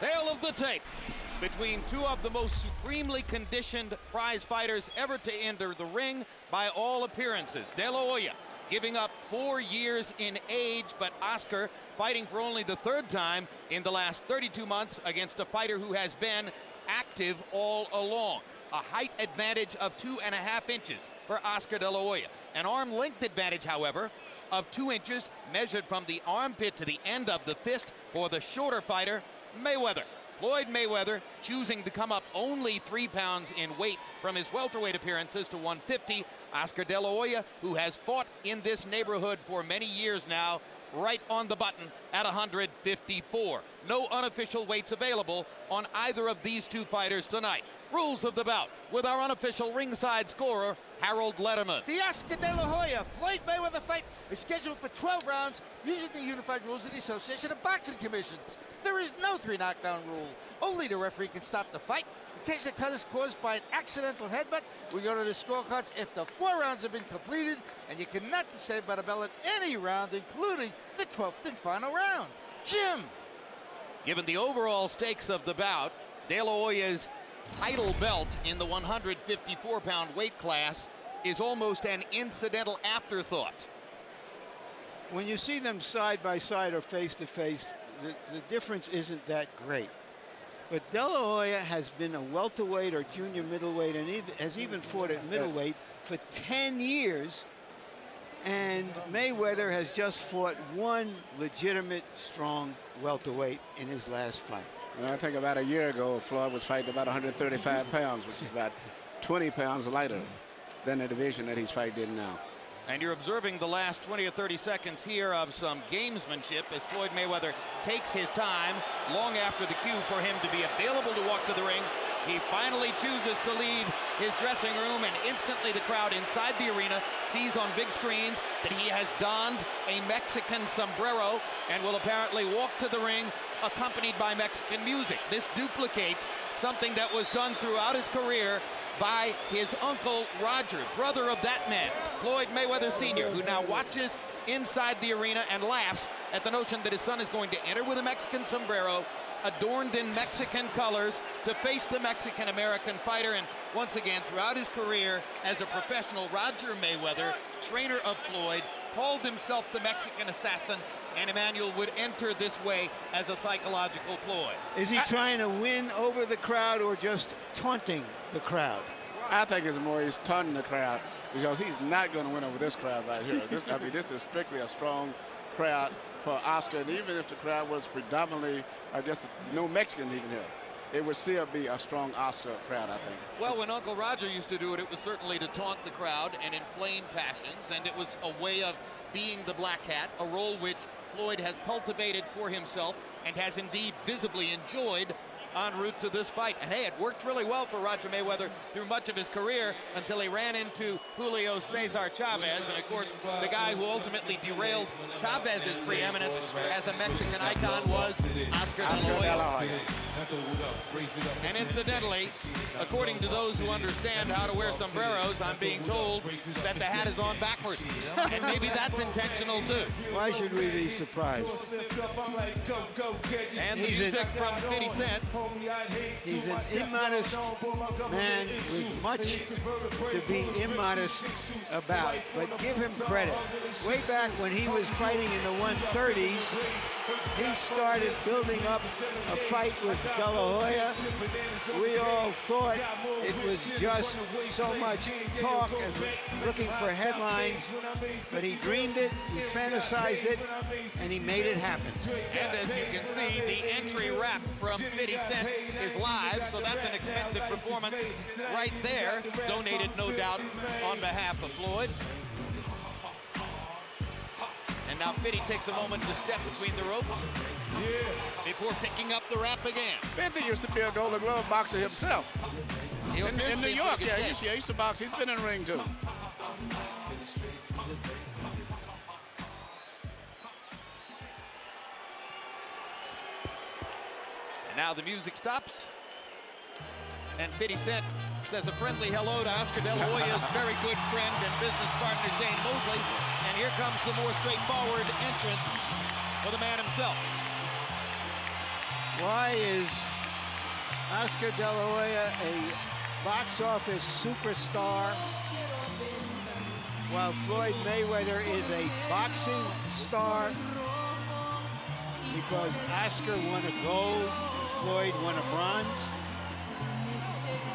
Tale of the tape between two of the most supremely conditioned prize fighters ever to enter the ring by all appearances. De La Hoya giving up 4 years in age, but Oscar fighting for only the third time in the last 32 months against a fighter who has been active all along. A height advantage of 2.5 inches for Oscar De La Hoya. An arm length advantage, however, of 2 inches measured from the armpit to the end of the fist for the shorter fighter, Mayweather. Floyd Mayweather choosing to come up only 3 pounds in weight from his welterweight appearances to 150. Oscar De La Hoya, who has fought in this neighborhood for many years now, right on the button at 154. No unofficial weights available on either of these two fighters tonight. Rules of the bout with our unofficial ringside scorer, Harold Letterman. The Oscar De La Hoya Floyd Mayweather fight is scheduled for 12 rounds using the unified rules of the Association of Boxing Commissions. There is no 3 knockdown rule. Only the referee can stop the fight. In case the cut is caused by an accidental headbutt, we go to the scorecards after 4 rounds have been completed, and you cannot be saved by the bell at any round, including the 12th and final round. Jim. Given the overall stakes of the bout, De La Hoya's title belt in the 154-pound weight class is almost an incidental afterthought. When you see them side by side or face to face, the difference isn't that great. But De La Hoya has been a welterweight or junior middleweight and has even fought at middleweight for 10 years. And Mayweather has just fought one legitimate, strong welterweight in his last fight. Well, I think about a year ago, Floyd was fighting about 135 pounds, which is about 20 pounds lighter than the division that he's fighting in now. And you're observing the last 20 or 30 seconds here of some gamesmanship as Floyd Mayweather takes his time long after the cue for him to be available to walk to the ring. He finally chooses to leave his dressing room, and instantly the crowd inside the arena sees on big screens that he has donned a Mexican sombrero and will apparently walk to the ring accompanied by Mexican music. This duplicates something that was done throughout his career by his uncle Roger, brother of that man, Floyd Mayweather Sr., who now watches inside the arena and laughs at the notion that his son is going to enter with a Mexican sombrero adorned in Mexican colors to face the Mexican-American fighter. And once again, throughout his career as a professional, Roger Mayweather, trainer of Floyd, called himself the Mexican assassin, and Emmanuel would enter this way as a psychological ploy. Is he trying to win over the crowd or just taunting the crowd? I think it's more he's taunting the crowd because he's not going to win over this crowd right here. This is strictly a strong crowd for Oscar, and even if the crowd was predominantly, I guess, no Mexicans even here, it would still be a strong Oscar crowd, I think. Well, when Uncle Roger used to do it, it was certainly to taunt the crowd and inflame passions, and it was a way of being the black hat, a role which Floyd has cultivated for himself and has indeed visibly enjoyed en route to this fight. And hey, it worked really well for Roger Mayweather through much of his career until he ran into Julio Cesar Chavez, and of course the guy who ultimately derailed Chavez's preeminence as a Mexican icon was Oscar De La Hoya. And incidentally, according to those who understand how to wear sombreros, I'm being told that the hat is on backwards. And maybe that's intentional too. Why should we be surprised? And the music from 50 Cent. He's an immodest man with much to be immodest about, but give him credit. Way back when he was fighting in the 130s, he started building up a fight with De La Hoya. We all thought it was just so much talk and looking for headlines, but he dreamed it, he fantasized it, and he made it happen. And as you can see, the entry rap from 50 Cent is live, so that's an expensive performance right there, donated no doubt on behalf of Floyd. And now 50 takes a moment to step between the ropes before picking up the rap again. 50 used to be a Golden Glove boxer himself. In New York, yeah, he used to box. He's been in the ring too. And now the music stops, and 50 Cent says a friendly hello to Oscar De La Hoya's very good friend and business partner Shane Mosley. And here comes the more straightforward entrance for the man himself. Why is Oscar De La Hoya a box office superstar while Floyd Mayweather is a boxing star? Because Oscar won a gold, Floyd won a bronze.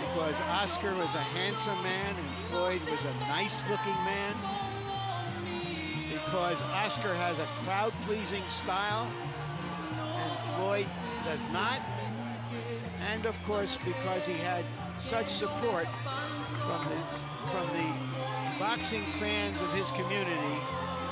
Because Oscar was a handsome man and Floyd was a nice-looking man. Because Oscar has a crowd-pleasing style and Floyd does not. And of course, because he had such support from the boxing fans of his community,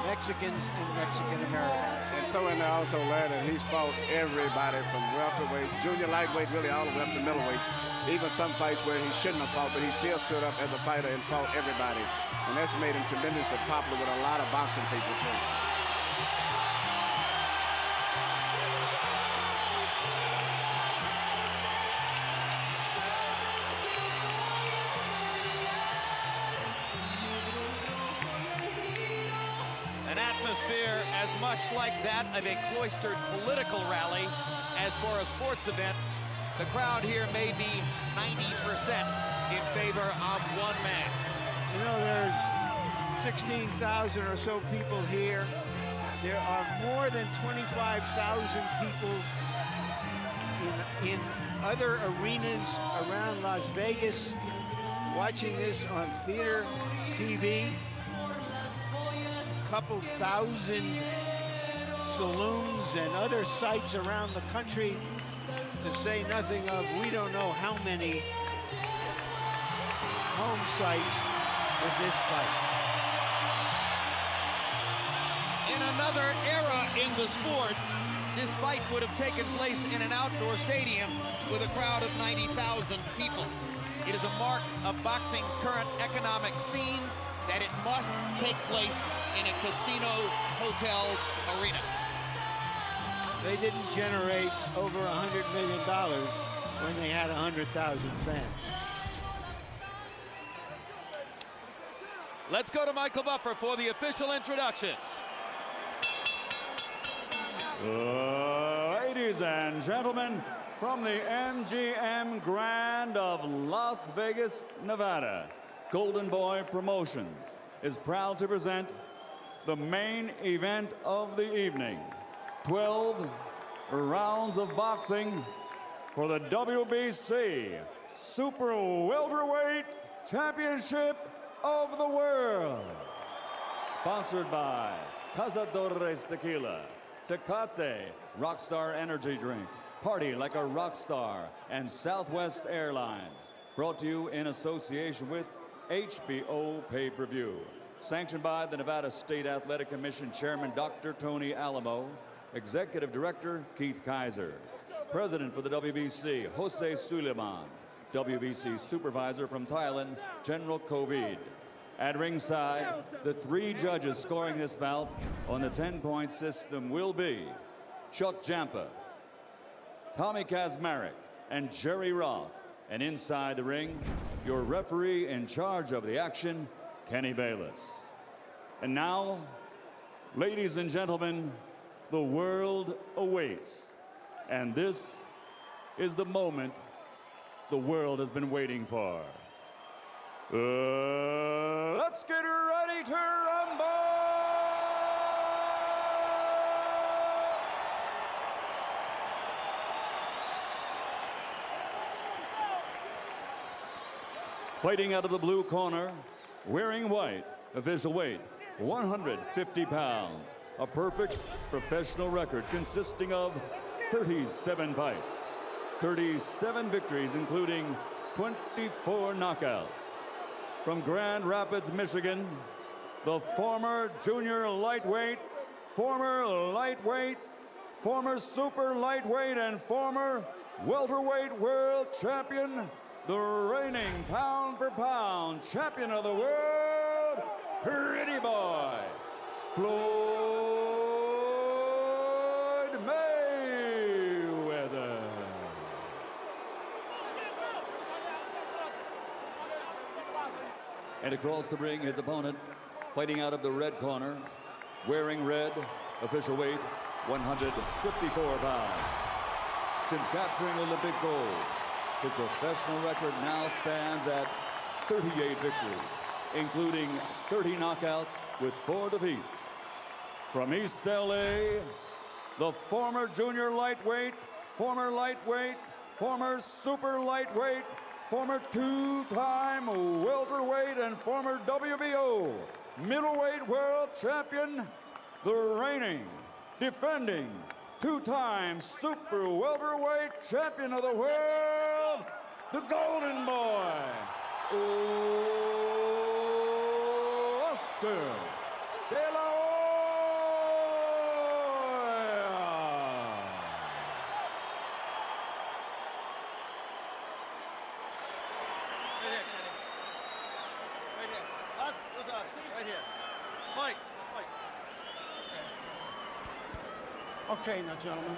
Mexicans and Mexican Americans. And throw in there also, Larry, that he's fought everybody from welterweight, junior lightweight, really all the way up to middleweight. Even some fights where he shouldn't have fought, but he still stood up as a fighter and fought everybody. And that's made him tremendously popular with a lot of boxing people, too. An atmosphere as much like that of a cloistered political rally as for a sports event. The crowd here may be 90% in favor of one man. You know, there's 16,000 or so people here. There are more than 25,000 people in other arenas around Las Vegas watching this on theater TV. Couple thousand saloons and other sites around the country, to say nothing of we don't know how many home sites with this fight. In another era in the sport, this fight would have taken place in an outdoor stadium with a crowd of 90,000 people. It is a mark of boxing's current economic scene that it must take place in a casino hotel's arena. They didn't generate over $100 million when they had 100,000 fans. Let's go to Michael Buffer for the official introductions. Ladies and gentlemen, from the MGM Grand of Las Vegas, Nevada, Golden Boy Promotions is proud to present the main event of the evening. 12 rounds of boxing for the WBC Super Welterweight Championship of the World. Sponsored by Cazadores Tequila, Tecate Rockstar Energy Drink, Party Like a Rockstar, and Southwest Airlines. Brought to you in association with HBO Pay-Per-View. Sanctioned by the Nevada State Athletic Commission Chairman Dr. Tony Alamo, Executive Director Keith Kaiser, President for the WBC Jose Suleiman, WBC Supervisor from Thailand General Kovid. At ringside, the 3 judges scoring this bout on the 10-point system will be Chuck Jampa, Tommy Kazmarek, and Jerry Roth. And inside the ring, your referee in charge of the action, Kenny Bayless. And now, ladies and gentlemen, the world awaits. And this is the moment the world has been waiting for. Let's get ready to rumble! Fighting out of the blue corner, wearing white, official weight, 150 pounds. A perfect professional record consisting of 37 fights, 37 victories, including 24 knockouts. From Grand Rapids, Michigan, the former junior lightweight, former lightweight, former super lightweight, and former welterweight world champion, the reigning pound-for-pound champion of the world, Pretty Boy, Floyd Mayweather. And across the ring, his opponent, fighting out of the red corner, wearing red, official weight, 154 pounds. since capturing Olympic gold. His professional record now stands at 38 victories, including 30 knockouts with 4 defeats. From East LA, the former junior lightweight, former lightweight, former super lightweight, former 2-time welterweight, and former WBO middleweight world champion, the reigning, defending, 2-time super welterweight champion of the world, the Golden Boy, Oscar De La Hoya. Okay, now, gentlemen.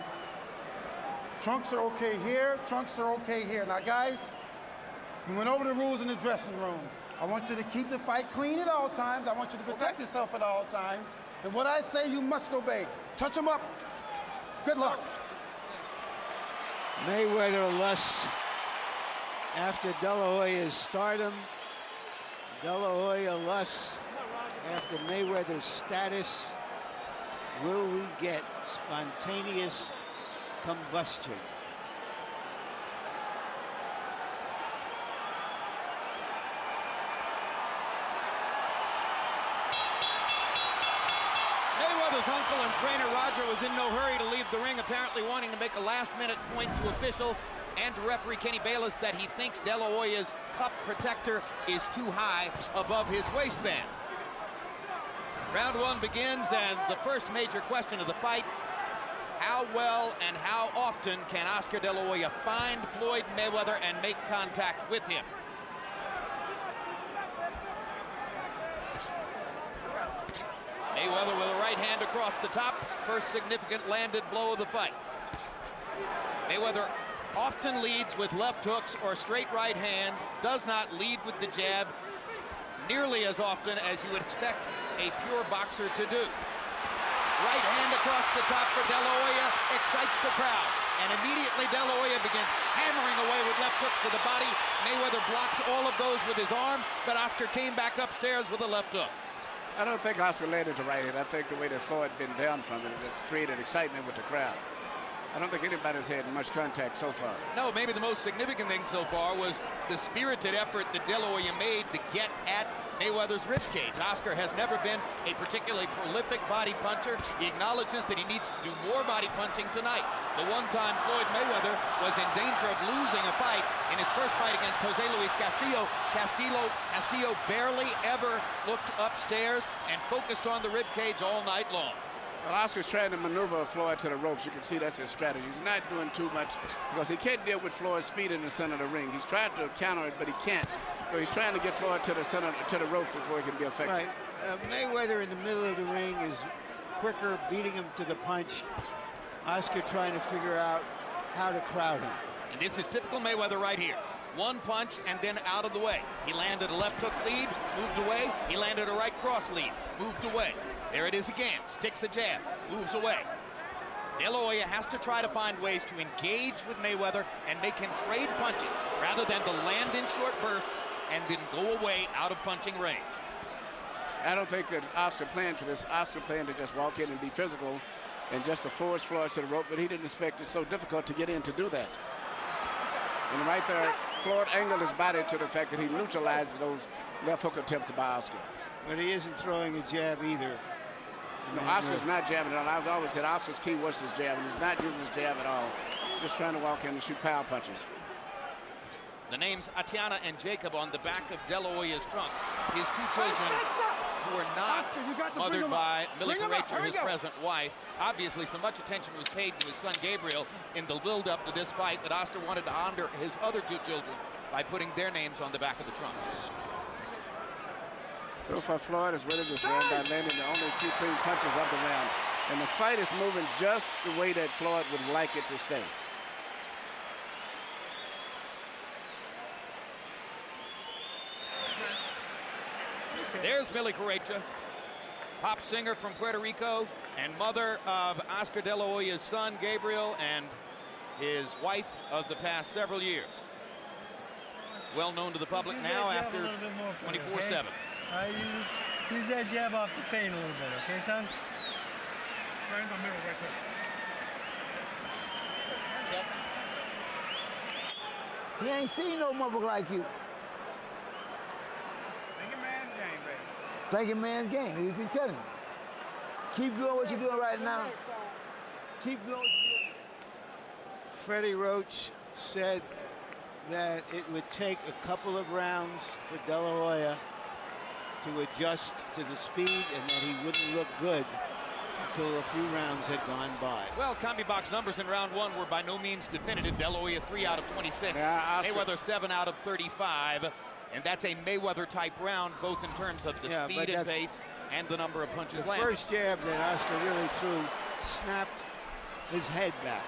Trunks are okay here, trunks are okay here. Now, guys, we went over the rules in the dressing room. I want you to keep the fight clean at all times. I want you to protect yourself at all times. And what I say, you must obey. Touch them up. Good luck. Mayweather lusts after De La Hoya's stardom. De La Hoya lusts after Mayweather's status. Will we get spontaneous combustion? Mayweather's uncle and trainer Roger was in no hurry to leave the ring, apparently wanting to make a last-minute point to officials and to referee Kenny Bayless that he thinks De La Hoya's cup protector is too high above his waistband. Round 1 begins, and the first major question of the fight: how well and how often can Oscar De La Hoya find Floyd Mayweather and make contact with him? Mayweather with a right hand across the top, first significant landed blow of the fight. Mayweather often leads with left hooks or straight right hands, does not lead with the jab nearly as often as you would expect a pure boxer to do. Right hand across the top for De La Hoya excites the crowd, and immediately De La Hoya begins hammering away with left hooks to the body. Mayweather blocked all of those with his arm, but Oscar came back upstairs with a left hook. I don't think Oscar landed the right hand. I think the way that Floyd been down from it has created excitement with the crowd. I don't think anybody's had much contact so far. No, maybe the most significant thing so far was the spirited effort that De La Hoya made to get at Mayweather's ribcage. Oscar has never been a particularly prolific body puncher. He acknowledges that he needs to do more body punching tonight. The one time Floyd Mayweather was in danger of losing a fight in his first fight against Jose Luis Castillo. Castillo barely ever looked upstairs and focused on the ribcage all night long. Well, Oscar's trying to maneuver Floyd to the ropes. You can see that's his strategy. He's not doing too much because he can't deal with Floyd's speed in the center of the ring. He's tried to counter it, but he can't. So he's trying to get Floyd to the center, to the ropes before he can be effective. Right. Mayweather in the middle of the ring is quicker, beating him to the punch. Oscar trying to figure out how to crowd him. And this is typical Mayweather right here. One punch and then out of the way. He landed a left hook lead, moved away. He landed a right cross lead, moved away. There it is again, sticks a jab, moves away. De La Hoya has to try to find ways to engage with Mayweather and make him trade punches rather than to land in short bursts and then go away out of punching range. I don't think that Oscar planned for this. Oscar planned to just walk in and be physical and just to force Floyd to the rope, but he didn't expect it's so difficult to get in to do that. And right there, Floyd angled his body to the fact that he neutralized those left hook attempts by Oscar. But he isn't throwing a jab either. No, Oscar's not jabbing at all. I've always said Oscar's key was his jab, and he's not using his jab at all. Just trying to walk in and shoot power punches. The names Atiana and Jacob on the back of De La Hoya's trunks. His two children who were not mothered by Millie Carrecha, his present wife. Obviously, so much attention was paid to his son Gabriel in the build-up to this fight that Oscar wanted to honor his other two children by putting their names on the back of the trunks. So far, Floyd is winning this round by landing the only two clean punches of the round. And the fight is moving just the way that Floyd would like it to stay. There's Millie Carrecha, pop singer from Puerto Rico and mother of Oscar De La Hoya's son, Gabriel, and his wife of the past several years. Well known to the public now after 24/7. Use that jab off the feint a little bit, okay, son? Right in the middle, right there. He ain't seen no motherfucker like you. Thinking man's game, baby. Thinking man's game. You can tell him. Keep doing what you're doing right now. Keep doing what you're doing. Freddie Roach said that it would take a couple of rounds for De La Hoya to adjust to the speed and that he wouldn't look good until a few rounds had gone by. Well, CombiBox numbers in round one were by no means definitive. De La Hoya 3 out of 26. Yeah, Mayweather 7 out of 35. And that's a Mayweather-type round, both in terms of the speed and pace and the number of punches The landed. first jab that Oscar really threw snapped his head back.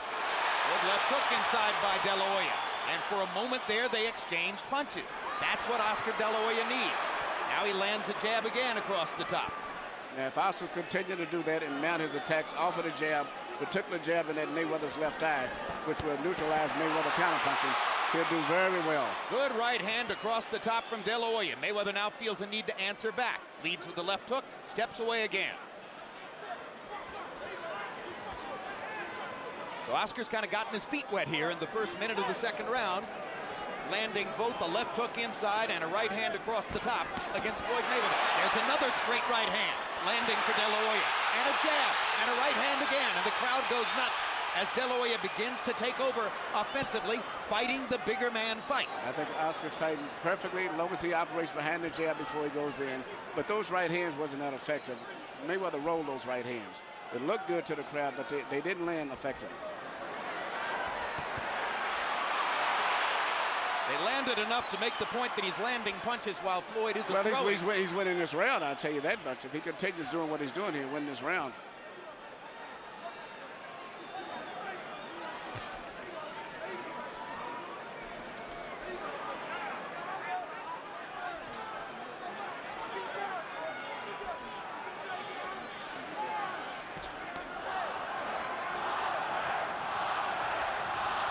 Good left hook inside by De La Hoya. And for a moment there, they exchanged punches. That's what Oscar De La Hoya needs. Now he lands a jab again across the top. Now, if Oscar's continue to do that and mount his attacks off of the jab, particular jab in that Mayweather's left eye, which will neutralize Mayweather counterpunching, he'll do very well. Good right hand across the top from De La Hoya. Mayweather now feels a need to answer back. Leads with the left hook, steps away again. So Oscar's kind of gotten his feet wet here in the first minute of the second round, landing both a left hook inside and a right hand across the top against Floyd Mayweather. There's another straight right hand landing for De La Hoya, and a jab and a right hand again, and the crowd goes nuts as De La Hoya begins to take over offensively, fighting the bigger man fight. I think Oscar's fighting perfectly as long as he operates behind the jab before he goes in. But those right hands wasn't that effective. Mayweather rolled those right hands. It looked good to the crowd, but they didn't land effectively. They landed enough to make the point that he's landing punches while Floyd isn't throwing. He's winning this round, I'll tell you that much. If he continues doing what he's doing, he'll win this round.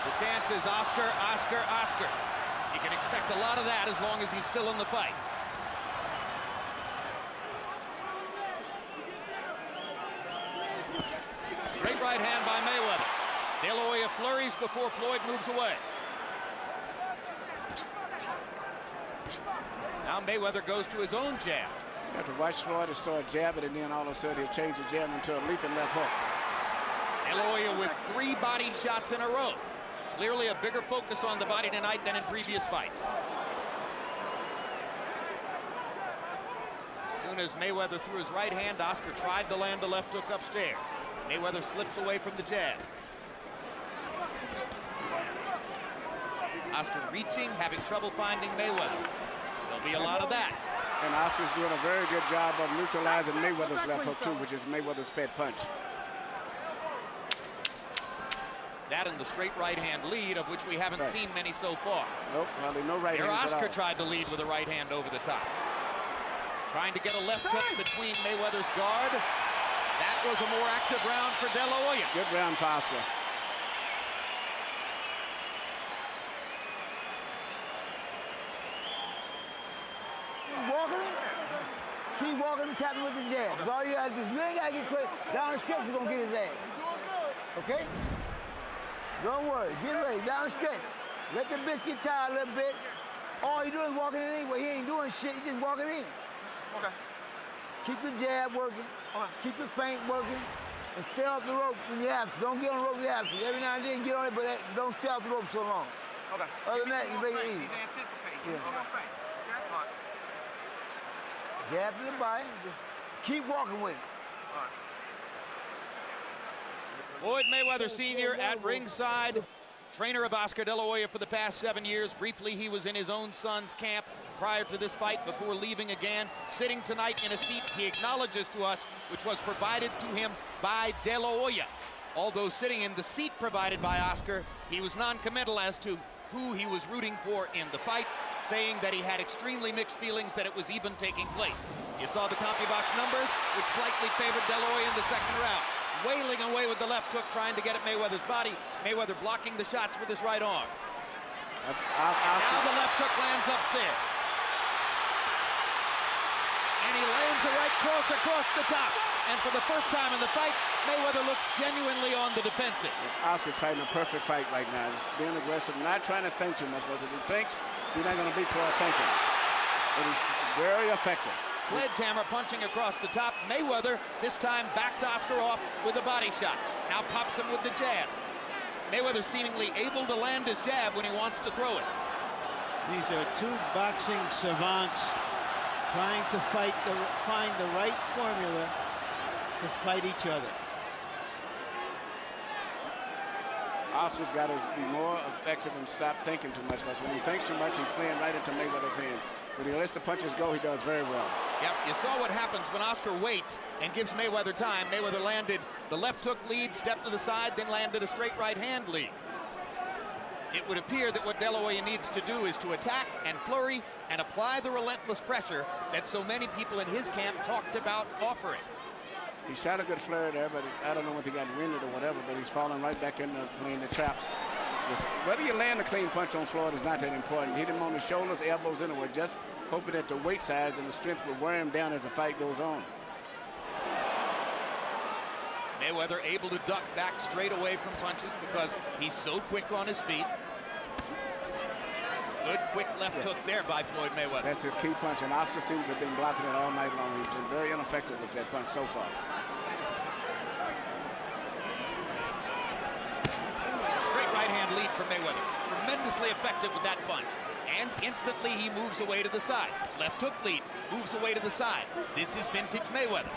The chant is Oscar, Oscar, Oscar. You can expect a lot of that as long as he's still in the fight. Straight right hand by Mayweather. De La Hoya flurries before Floyd moves away. Now Mayweather goes to his own jab. You have to watch Floyd to start jabbing, and then all of a sudden he'll change the jab into a leaping left hook. De La Hoya with 3 bodied shots in a row. Clearly a bigger focus on the body tonight than in previous fights. As soon as Mayweather threw his right hand, Oscar tried to land a left hook upstairs. Mayweather slips away from the jab. Oscar reaching, having trouble finding Mayweather. There'll be a lot of that. And Oscar's doing a very good job of neutralizing Mayweather's left hook too, which is Mayweather's pet punch. That and the straight right hand lead, of which we haven't seen many so far. Nope, well, no right Here hands at Oscar all. tried to lead with a right hand over the top. Trying to get a left hook between Mayweather's guard. That was a more active round for De La Hoya. Good round for Oscar. Keep walking and tapping with the jab. That's all you gotta do. You ain't gotta get quick. Down the stretch, you're gonna get his ass. Okay? Don't worry. Get ready. Down the stretch. Let the biscuit tie a little bit. All you doing is walking in anyway. He ain't doing shit. You just walking in. Okay. Keep the jab working. Keep the feint working. And stay off the rope when you have to. Don't get on the rope when you have to. Every now and then get on it, but don't stay off the rope so long. Okay. Other than that, you make it easy. He's anticipating. Yeah. He's on feint. Okay. All right. Jab to the body. Keep walking with it. Floyd Mayweather Sr. at ringside. Trainer of Oscar De La Hoya for the past 7 years. Briefly, he was in his own son's camp prior to this fight before leaving again. Sitting tonight in a seat he acknowledges to us, which was provided to him by De La Hoya. Although sitting in the seat provided by Oscar, he was non-committal as to who he was rooting for in the fight, saying that he had extremely mixed feelings that it was even taking place. You saw the CombiBox numbers, which slightly favored De La Hoya in the second round. wailing away with the left hook, trying to get at Mayweather's body. Mayweather blocking the shots with his right arm. Now the left hook lands upstairs. And he lands a right cross across the top. And for the first time in the fight, Mayweather looks genuinely on the defensive. Oscar's fighting a perfect fight right now. He's being aggressive, not trying to think too much, because if he thinks, he's not going to beat for thinking. But he's very effective. Sledgehammer punching across the top. Mayweather this time backs Oscar off with a body shot. Now pops him with the jab. Mayweather seemingly able to land his jab when he wants to throw it. These are two boxing savants trying to find the right formula to fight each other. Oscar's got to be more effective and stop thinking too much, because when he thinks too much, he's playing right into Mayweather's hand. When he lets the punches go, he does very well. Yep, you saw what happens when Oscar waits and gives Mayweather time. Mayweather landed the left hook lead, stepped to the side, then landed a straight right hand lead. It would appear that what De La Hoya needs to do is to attack and flurry and apply the relentless pressure that so many people in his camp talked about offering. He shot a good flurry there, but I don't know if he got winded or whatever, but he's falling right back into playing the traps. Whether you land a clean punch on Floyd is not that important. Hit him on the shoulders, elbows anywhere, just hoping that the weight size and the strength will wear him down as the fight goes on. Mayweather able to duck back straight away from punches because he's so quick on his feet. Good quick left hook there by Floyd Mayweather. That's his key punch, and Oscar seems to have been blocking it all night long. He's been very ineffective with that punch so far. Straight right hand lead for Mayweather. Tremendously effective with that punch. And instantly he moves away to the side. Left hook lead, moves away to the side. This is vintage Mayweather.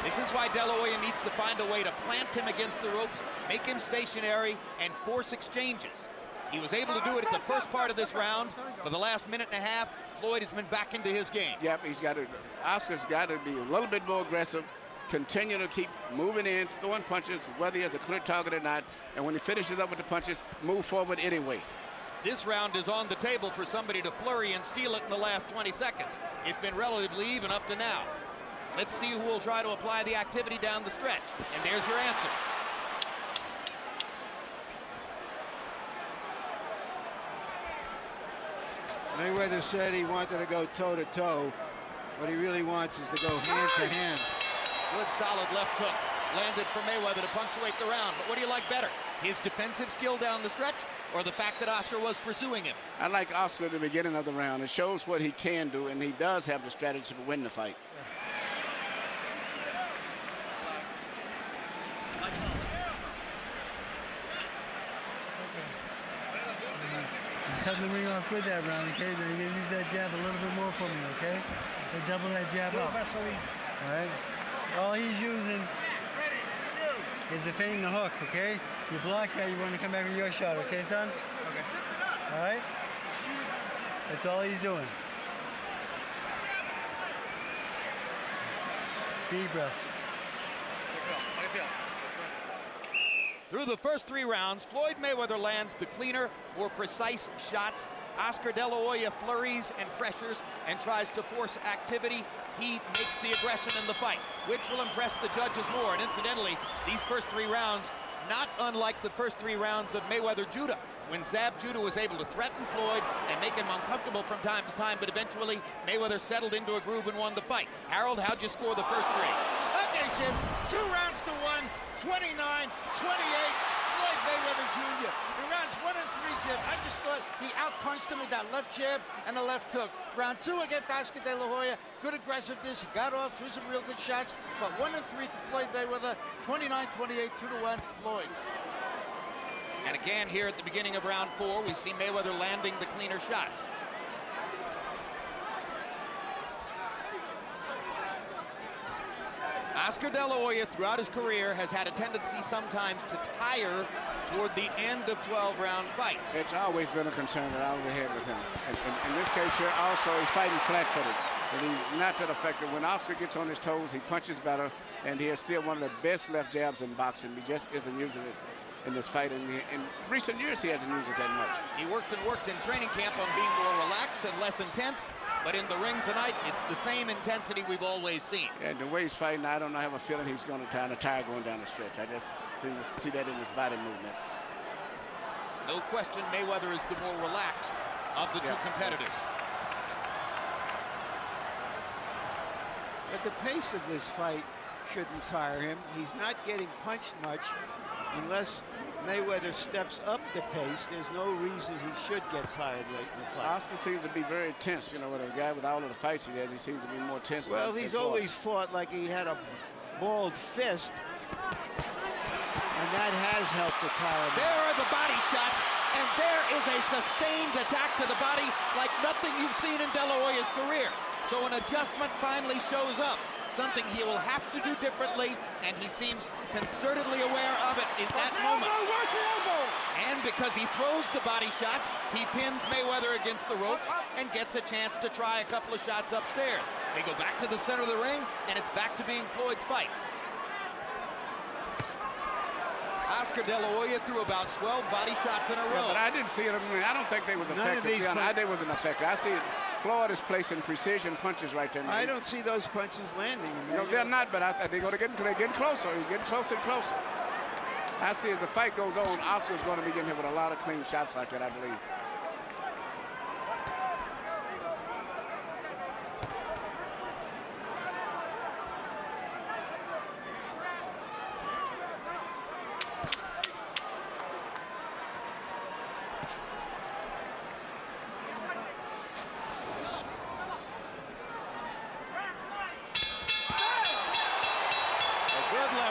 This is why De La Hoya needs to find a way to plant him against the ropes, make him stationary, and force exchanges. He was able to do it at the first part of this round. For the last minute and a half, Floyd has been back into his game. Yep, Oscar's got to be a little bit more aggressive, continue to keep moving in, throwing punches, whether he has a clear target or not, and when he finishes up with the punches, move forward anyway. This round is on the table for somebody to flurry and steal it in the last 20 seconds. It's been relatively even up to now. Let's see who will try to apply the activity down the stretch. And there's your answer. Mayweather said he wanted to go toe-to-toe. What he really wants is to go hand-to-hand. Good solid left hook landed for Mayweather to punctuate the round. But what do you like better? His defensive skill down the stretch or the fact that Oscar was pursuing him? I like Oscar at the beginning of the round. It shows what he can do, and he does have the strategy to win the fight. Cut the ring off good that round, okay? But you're gonna use that jab a little bit more for me, okay? And double that jab up. All right? All he's using is the feint and the hook, okay? You block that, you want to come back with your shot, okay, son? Okay. All right? That's all he's doing. Deep breath. Through the first 3 rounds, Floyd Mayweather lands the cleaner, more precise shots. Oscar De La Hoya flurries and pressures and tries to force activity. He makes the aggression in the fight, which will impress the judges more. And incidentally, these first 3 rounds, not unlike the first 3 rounds of Mayweather-Judah, when Zab Judah was able to threaten Floyd and make him uncomfortable from time to time, but eventually Mayweather settled into a groove and won the fight. Harold, how'd you score the first 3? Okay, Jim, 2 rounds to 1, 29-28, Floyd Mayweather Jr. In rounds 1 and 3, Jim, I just thought he outpunched him with that left jab and the left hook. Round 2 against Oscar De La Hoya, good aggressiveness, he got off, threw some real good shots, but 1 and 3 to Floyd Mayweather, 29-28, 2-1 Floyd. And again, here at the beginning of round 4, we see Mayweather landing the cleaner shots. Oscar De La Hoya, throughout his career, has had a tendency sometimes to tire toward the end of 12-round fights. It's always been a concern that I had with him. And in this case here, also, he's fighting flat-footed. But he's not that effective. When Oscar gets on his toes, he punches better. and he is still one of the best left jabs in boxing. He just isn't using it in this fight. In recent years, he hasn't used it that much. He worked in training camp on being more relaxed and less intense, but in the ring tonight, it's the same intensity we've always seen. And the way he's fighting, I have a feeling he's going to kind of tire going down the stretch. I just see that in his body movement. No question, Mayweather is the more relaxed of the two competitors. But the pace of this fight shouldn't tire him. He's not getting punched much unless Mayweather steps up the pace. There's no reason he should get tired late in the fight. Oscar seems to be very tense. You know, with a guy with all of the fights he has, he seems to be more tense. Well, he's always fought like he had a balled fist, and that has helped to tire him. There are the body shots, and there is a sustained attack to the body like nothing you've seen in De La Hoya's career. So an adjustment finally shows up, something he will have to do differently, and he seems concertedly aware of it in that moment. And because he throws the body shots, he pins Mayweather against the ropes and gets a chance to try a couple of shots upstairs. They go back to the center of the ring, and it's back to being Floyd's fight. Oscar De La Hoya threw about 12 body shots in a row. Yeah, but I didn't see it. I mean, I don't think they was effective. They wasn't effective. I see it. Floyd is placing precision punches right there. I don't see those punches landing. No, they're not, but they're getting closer. He's getting closer and closer. I see as the fight goes on, Oscar's going to be getting hit with a lot of clean shots like that, I believe.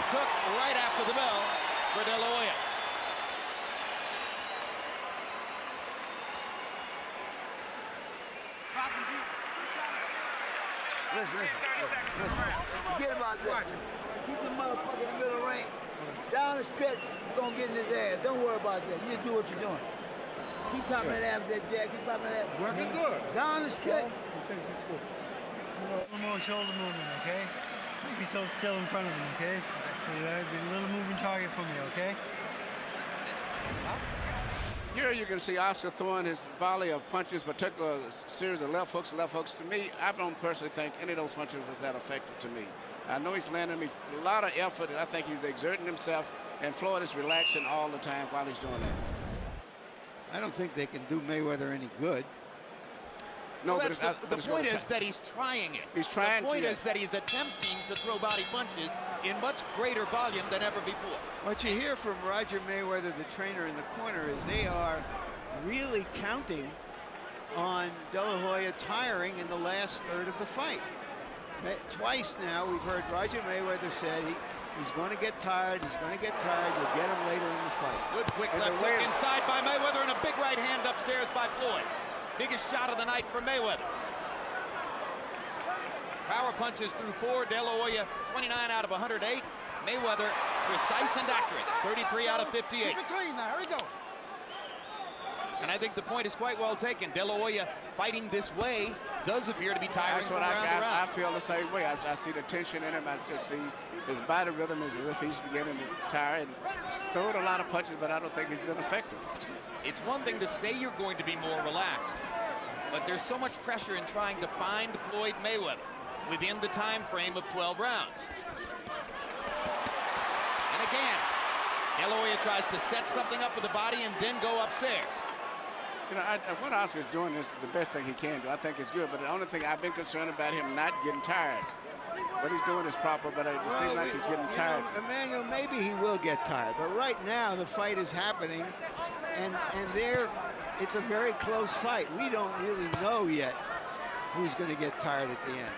Hook right after the bell for De La Hoya. Listen. Forget about that. Keep the motherfucker in the middle of the ring. Down the stretch, you're going to get in his ass. Don't worry about that. You just do what you're doing. Keep popping that ass with that jab. Keep popping that. Working good. Down the stretch. A little more shoulder movement, okay? Don't be so still in front of him, okay? Be a little moving target for me, okay? Here you can see Oscar throwing his volley of punches, particular series of left hooks. To me, I don't personally think any of those punches was that effective to me. I know he's landing me a lot of effort, and I think he's exerting himself, and Floyd is relaxing all the time while he's doing that. I don't think they can do Mayweather any good. No, well, but the point is that he's trying it. He's trying. The point is that he's attempting to throw body punches in much greater volume than ever before. What you hear from Roger Mayweather, the trainer in the corner, is they are really counting on De La Hoya tiring in the last third of the fight. Twice now we've heard Roger Mayweather said he's going to get tired, you'll get him later in the fight. Good quick left hook inside by Mayweather and a big right hand upstairs by Floyd. Biggest shot of the night for Mayweather. Power punches through 4. De La Hoya 29 out of 108. Mayweather precise and accurate. 33 out of 58. Keep it clean now. Here we go. And I think the point is quite well taken. De La Hoya fighting this way does appear to be tiring. That's what I feel the same way. I see the tension in him. I just see his body rhythm is as if he's beginning to tire and throwing a lot of punches, but I don't think he's been effective. It's one thing to say you're going to be more relaxed, but there's so much pressure in trying to find Floyd Mayweather within the time frame of 12 rounds. And again, De La Hoya tries to set something up with the body and then go upstairs. You know, what Oscar's doing is the best thing he can do. I think it's good, but the only thing I've been concerned about him not getting tired. What he's doing is proper, but it seems like he's getting tired. Emmanuel, maybe he will get tired, but right now the fight is happening, and it's a very close fight. We don't really know yet who's going to get tired at the end.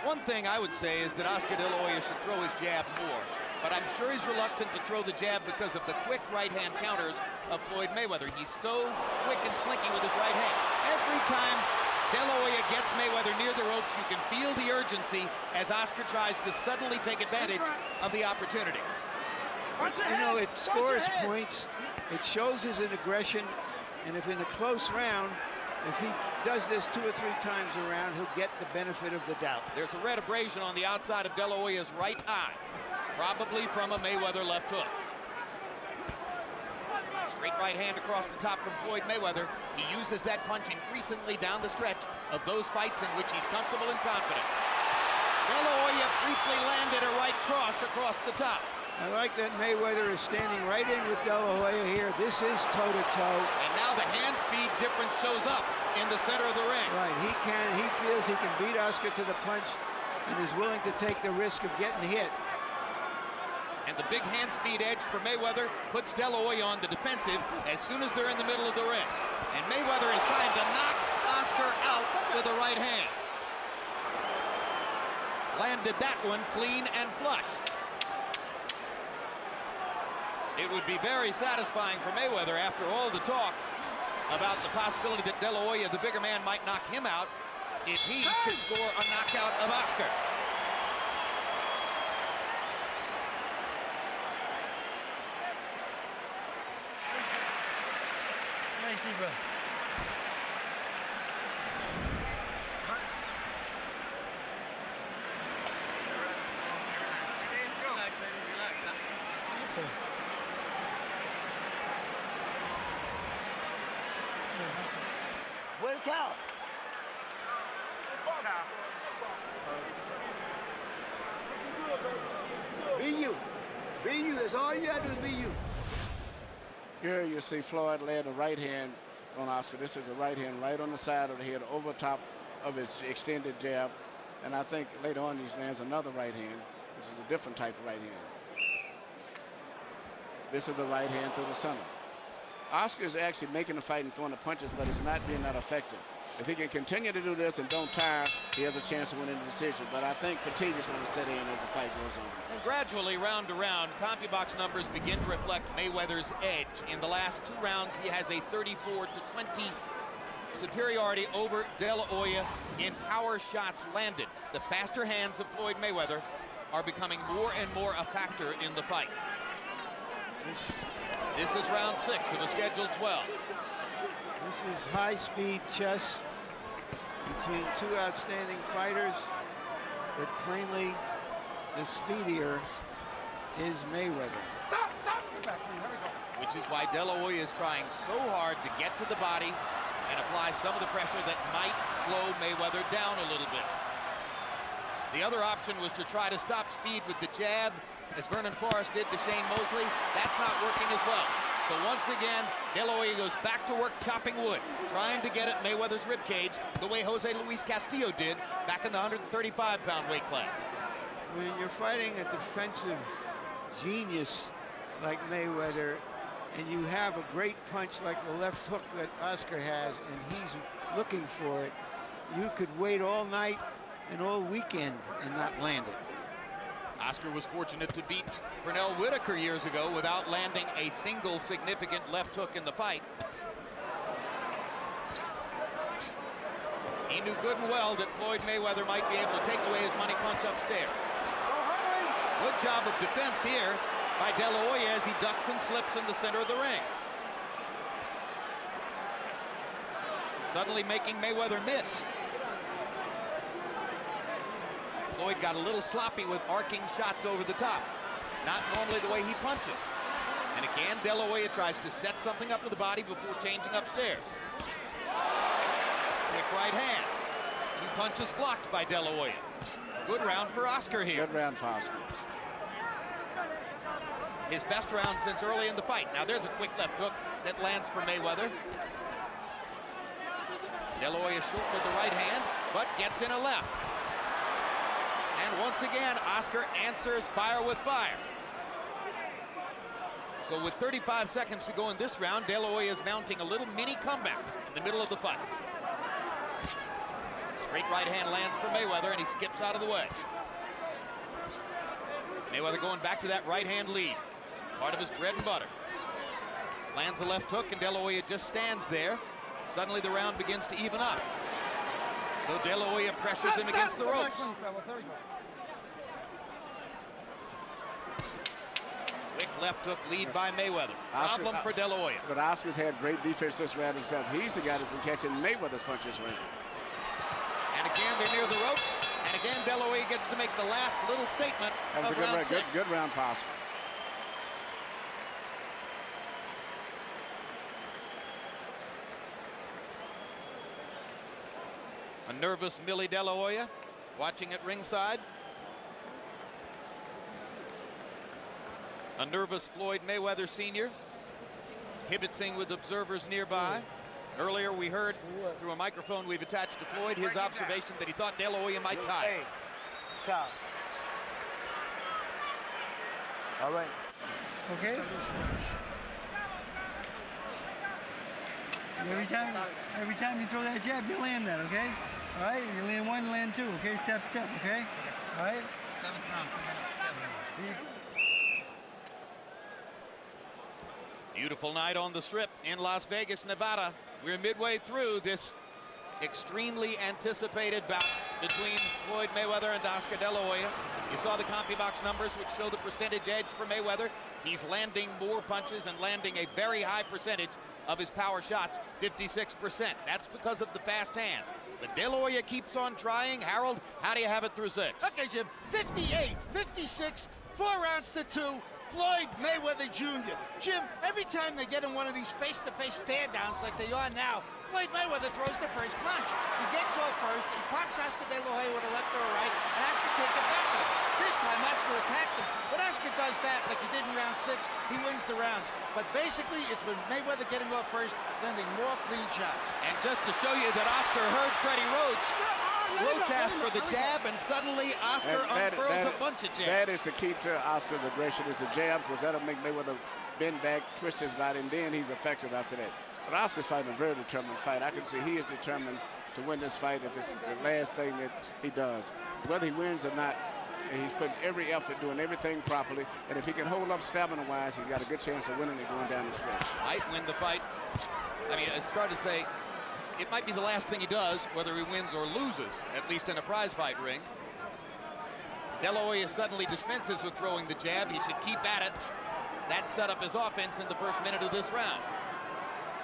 One thing I would say is that Oscar De La Hoya should throw his jab more, but I'm sure he's reluctant to throw the jab because of the quick right-hand counters of Floyd Mayweather. He's so quick and slinky with his right hand. Every time De La Hoya gets Mayweather near the ropes, you can feel the urgency as Oscar tries to suddenly take advantage of the opportunity. You know, it scores points, it shows his aggression, and if in a close round, If he does this 2 or 3 times around, he'll get the benefit of the doubt. There's a red abrasion on the outside of De La Hoya's right eye, probably from a Mayweather left hook. Straight right hand across the top from Floyd Mayweather. He uses that punch increasingly down the stretch of those fights in which he's comfortable and confident. De La Hoya briefly landed a right cross across the top. I like that Mayweather is standing right in with De La Hoya here. This is toe-to-toe. And now the hand speed difference shows up in the center of the ring. Right, he feels he can beat Oscar to the punch and is willing to take the risk of getting hit. And the big hand speed edge for Mayweather puts De La Hoya on the defensive as soon as they're in the middle of the ring. And Mayweather is trying to knock Oscar out with a right hand. Landed that one clean and flush. It would be very satisfying for Mayweather after all the talk about the possibility that De La Hoya, the bigger man, might knock him out if he could score a knockout of Oscar. Nice, bro. Where the towel? Be you. Be you. That's all you have to do is be you. Here you see Floyd land a right hand on Oscar. This is a right hand right on the side of the head, over top of his extended jab. And I think later on he lands another right hand, which is a different type of right hand. This is a right hand through the center. Oscar is actually making the fight and throwing the punches, but he's not being that effective. If he can continue to do this and don't tire, he has a chance to win in the decision. But I think fatigue is going to set in as the fight goes on. And gradually, round to round, CompuBox numbers begin to reflect Mayweather's edge. In the last 2 rounds, he has a 34-20 superiority over De La Hoya in power shots landed. The faster hands of Floyd Mayweather are becoming more and more a factor in the fight. This is round 6 of a scheduled 12. This is high-speed chess between 2 outstanding fighters, but plainly the speedier is Mayweather. Stop! Get back, please. Here we go. Which is why De La Hoya is trying so hard to get to the body and apply some of the pressure that might slow Mayweather down a little bit. The other option was to try to stop speed with the jab, as Vernon Forrest did to Shane Mosley. That's not working as well. So once again, De La Hoya goes back to work chopping wood, trying to get at Mayweather's ribcage the way Jose Luis Castillo did back in the 135-pound weight class. When you're fighting a defensive genius like Mayweather, and you have a great punch like the left hook that Oscar has, and he's looking for it, you could wait all night and all weekend and not land it. Oscar was fortunate to beat Pernell Whitaker years ago without landing a single significant left hook in the fight. He knew good and well that Floyd Mayweather might be able to take away his money punch upstairs. Good job of defense here by De La Hoya as he ducks and slips in the center of the ring. Suddenly making Mayweather miss. Floyd got a little sloppy with arcing shots over the top. Not normally the way he punches. And again, De La Hoya tries to set something up to the body before changing upstairs. Quick right hand. 2 punches blocked by De La Hoya. Good round for Oscar here. Good round for Oscar. His best round since early in the fight. Now there's a quick left hook that lands for Mayweather. De La Hoya short with the right hand, but gets in a left. And once again, Oscar answers fire with fire. So with 35 seconds to go in this round, De La Hoya is mounting a little mini comeback in the middle of the fight. Straight right hand lands for Mayweather, and he skips out of the way. Mayweather going back to that right hand lead, part of his bread and butter. Lands a left hook, and De La Hoya just stands there. Suddenly the round begins to even up. So De La Hoya pressures him against the ropes. Quick left hook lead by Mayweather. Problem for De La Hoya. But Oscar's had great defense this round himself. He's the guy that's been catching Mayweather's punches round. And again, they're near the ropes. And again, De La Hoya gets to make the last little statement That was of a good round round. 6. Good round for Oscar. A nervous Millie De La Hoya watching at ringside. A nervous Floyd Mayweather Sr. kibitzing with observers nearby. Earlier we heard through a microphone we've attached to Floyd his observation that he thought De La Hoya might tie. Hey, top. All right. Okay? Every time you throw that jab, you land that, okay? All right? You land one, land two, okay? Step, step, okay? All right? Beautiful night on the Strip in Las Vegas, Nevada. We're midway through this extremely anticipated bout between Floyd Mayweather and Oscar De La Hoya. You saw the CompuBox numbers, which show the percentage edge for Mayweather. He's landing more punches and landing a very high percentage of his power shots, 56%. That's because of the fast hands. But De La Hoya keeps on trying. Harold, how do you have it through 6? Okay, Jim, 58, 56, 4 rounds to 2. Floyd Mayweather Jr. Jim, every time they get in one of these face-to-face stand-downs like they are now, Floyd Mayweather throws the first punch. He gets off first, he pops Oscar De La Hoya with a left or a right, and Oscar can't get back to him. This time, Oscar attacked him. When Oscar does that, like he did in round 6, he wins the rounds. But basically, it's been Mayweather getting off first, landing more clean shots. And just to show you that Oscar heard Freddie Roach, Roach asked for the jab, and suddenly Oscar unfurls a bunch of jabs. That is the key to Oscar's aggression, is the jab, because that'll make Mayweather bend back, twist his body, and then he's effective after that. But Oscar's fighting a very determined fight. I can see he is determined to win this fight if it's the last thing that he does. Whether he wins or not, he's putting every effort, doing everything properly, and if he can hold up stamina-wise, he's got a good chance of winning it going down the stretch. Might win the fight. I mean, I started to say, it might be the last thing he does, whether he wins or loses, at least in a prize fight ring. De La Hoya suddenly dispenses with throwing the jab. He should keep at it. That set up his offense in the first minute of this round.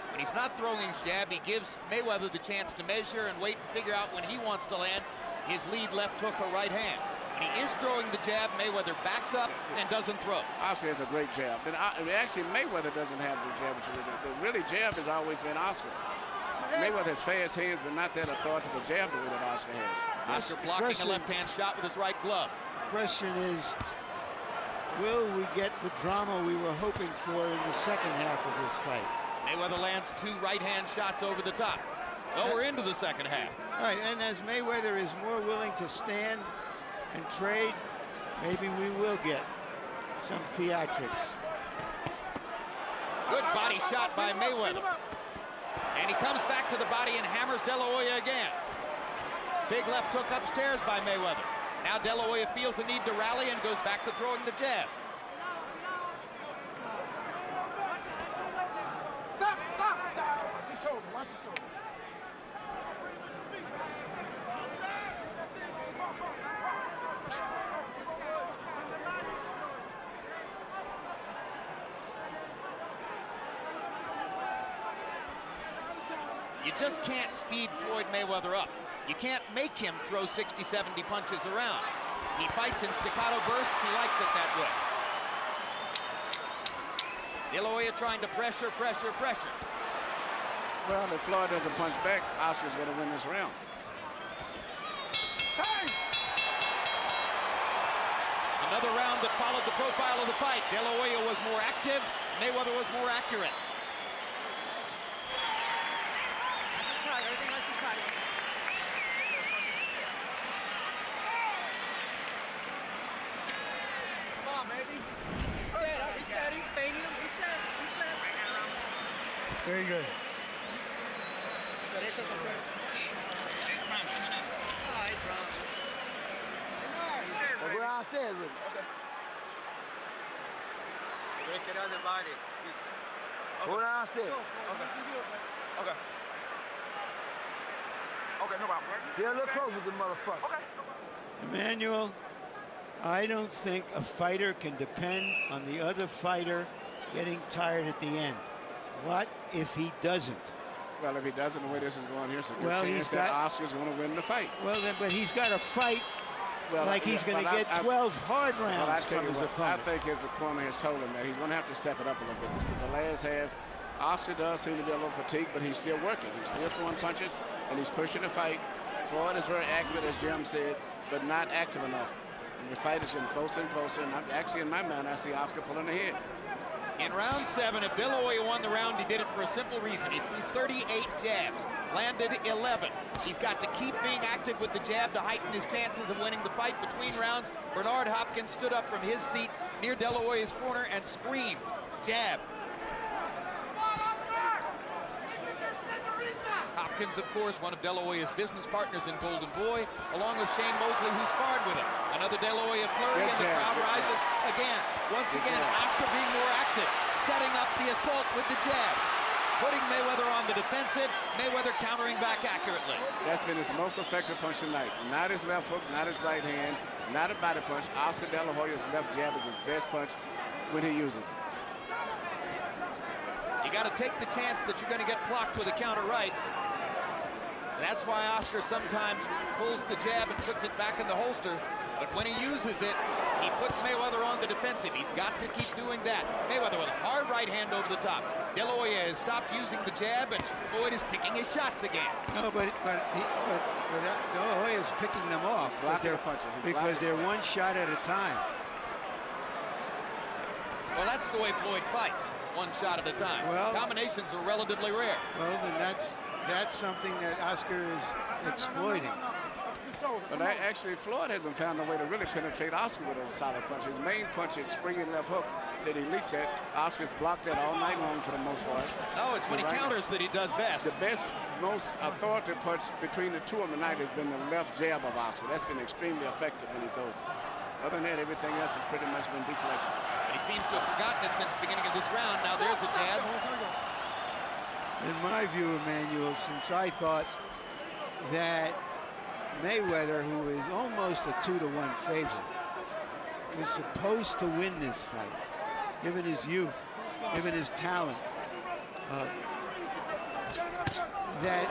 When he's not throwing his jab, he gives Mayweather the chance to measure and wait and figure out when he wants to land his lead left hook or right hand. When he is throwing the jab, Mayweather backs up and doesn't throw. Oscar has a great jab. And actually, Mayweather doesn't have the jab. But really, jab has always been Oscar. Mayweather has fast hands, but not that authoritative jab the way that Oscar has. Oscar blocking a left-hand shot with his right glove. Question is, will we get the drama we were hoping for in the second half of this fight? Mayweather lands 2 right-hand shots over the top. Well, we're into the second half. Right, and as Mayweather is more willing to stand and trade, maybe we will get some theatrics. Good body shot by Mayweather. And he comes back to the body and hammers De La Hoya again. Big left hook upstairs by Mayweather. Now De La Hoya feels the need to rally and goes back to throwing the jab. Stop! Watch your shoulder, watch your shoulder. You just can't speed Floyd Mayweather up. You can't make him throw 60, 70 punches around. He fights in staccato bursts. He likes it that way. De La Hoya trying to pressure. Well, if Floyd doesn't punch back, Oscar's going to win this round. Another round that followed the profile of the fight. De La Hoya was more active. Mayweather was more accurate. Very good. Go downstairs with it. Go downstairs. Okay, no problem. Get a little closer with the motherfucker. Emmanuel, I don't think a fighter can depend on the other fighter getting tired at the end. What if he doesn't? Well, if he doesn't, the way this is going, here's a good Well, chance that Oscar's going to win the fight. Well, then, but he's got to fight Well, like he's going to get 12 hard rounds from his opponent. I think his opponent has told him that he's going to have to step it up a little bit. This is the last half. Oscar does seem to be a little fatigued, but he's still working. He's still throwing punches, and he's pushing the fight. Floyd is very accurate, as Jim said, but not active enough. And the fight is getting closer and closer, and actually, in my mind, I see Oscar pulling ahead. In round 7, if De La Hoya won the round, he did it for a simple reason. He threw 38 jabs, landed 11. He's got to keep being active with the jab to heighten his chances of winning the fight. Between rounds, Bernard Hopkins stood up from his seat near De La Hoya's corner and screamed, jab. Hopkins, of course, one of De La Hoya's business partners in Golden Boy, along with Shane Mosley, who sparred with him. Another De La Hoya flurry, and the crowd rises again. Once again, Oscar being more active, setting up the assault with the jab, putting Mayweather on the defensive, Mayweather countering back accurately. That's been his most effective punch tonight. Not his left hook, not his right hand, not a body punch. Oscar De La Hoya's left jab is his best punch when he uses it. You got to take the chance that you're going to get clocked with a counter right. That's why Oscar sometimes pulls the jab and puts it back in the holster. But when he uses it, he puts Mayweather on the defensive. He's got to keep doing that. Mayweather with a hard right hand over the top. De La Hoya has stopped using the jab, and Floyd is picking his shots again. No, but De La Hoya is picking them off because they're one shot at a time. Well, that's the way Floyd fights, one shot at a time. Well, combinations are relatively rare. Well, then that's something that Oscar is exploiting. But actually, Floyd hasn't found a way to really penetrate Oscar with a solid punch. His main punch is springing left hook that he leaps at. Oscar's blocked that all night long for the most part. No, it's when he counters that he does best. The best, most authoritative punch between the two of them tonight has been the left jab of Oscar. That's been extremely effective when he throws it. Other than that, everything else has pretty much been deflected. But he seems to have forgotten it since the beginning of this round. Now there's a jab. In my view, Emmanuel, since I thought that Mayweather, who is almost a 2-to-1 favorite, was supposed to win this fight, given his youth, given his talent, that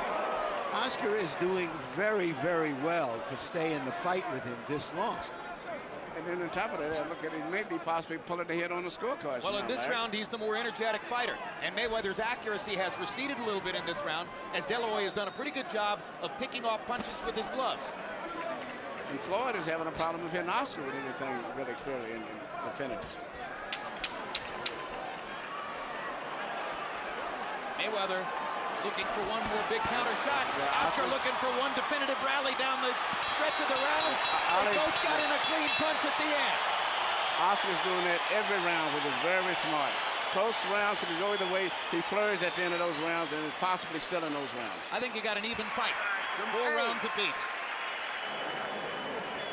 Oscar is doing very, very well to stay in the fight with him this long. And then on top of that, look at it, maybe possibly pulling ahead on the scorecards. Well, in this round, he's the more energetic fighter. And Mayweather's accuracy has receded a little bit in this round, as De La Hoya has done a pretty good job of picking off punches with his gloves. And Floyd is having a problem with hitting Oscar with anything really clearly in the finish. Mayweather looking for one more big counter shot. Yeah, Oscar looking for one definitive rally down the stretch of the round. They both got in a clean punch at the end. Oscar's doing that every round, which is very smart. Close rounds, he can go either way. He flurries at the end of those rounds and is possibly still in those rounds. I think you got an even fight. 4 rounds apiece.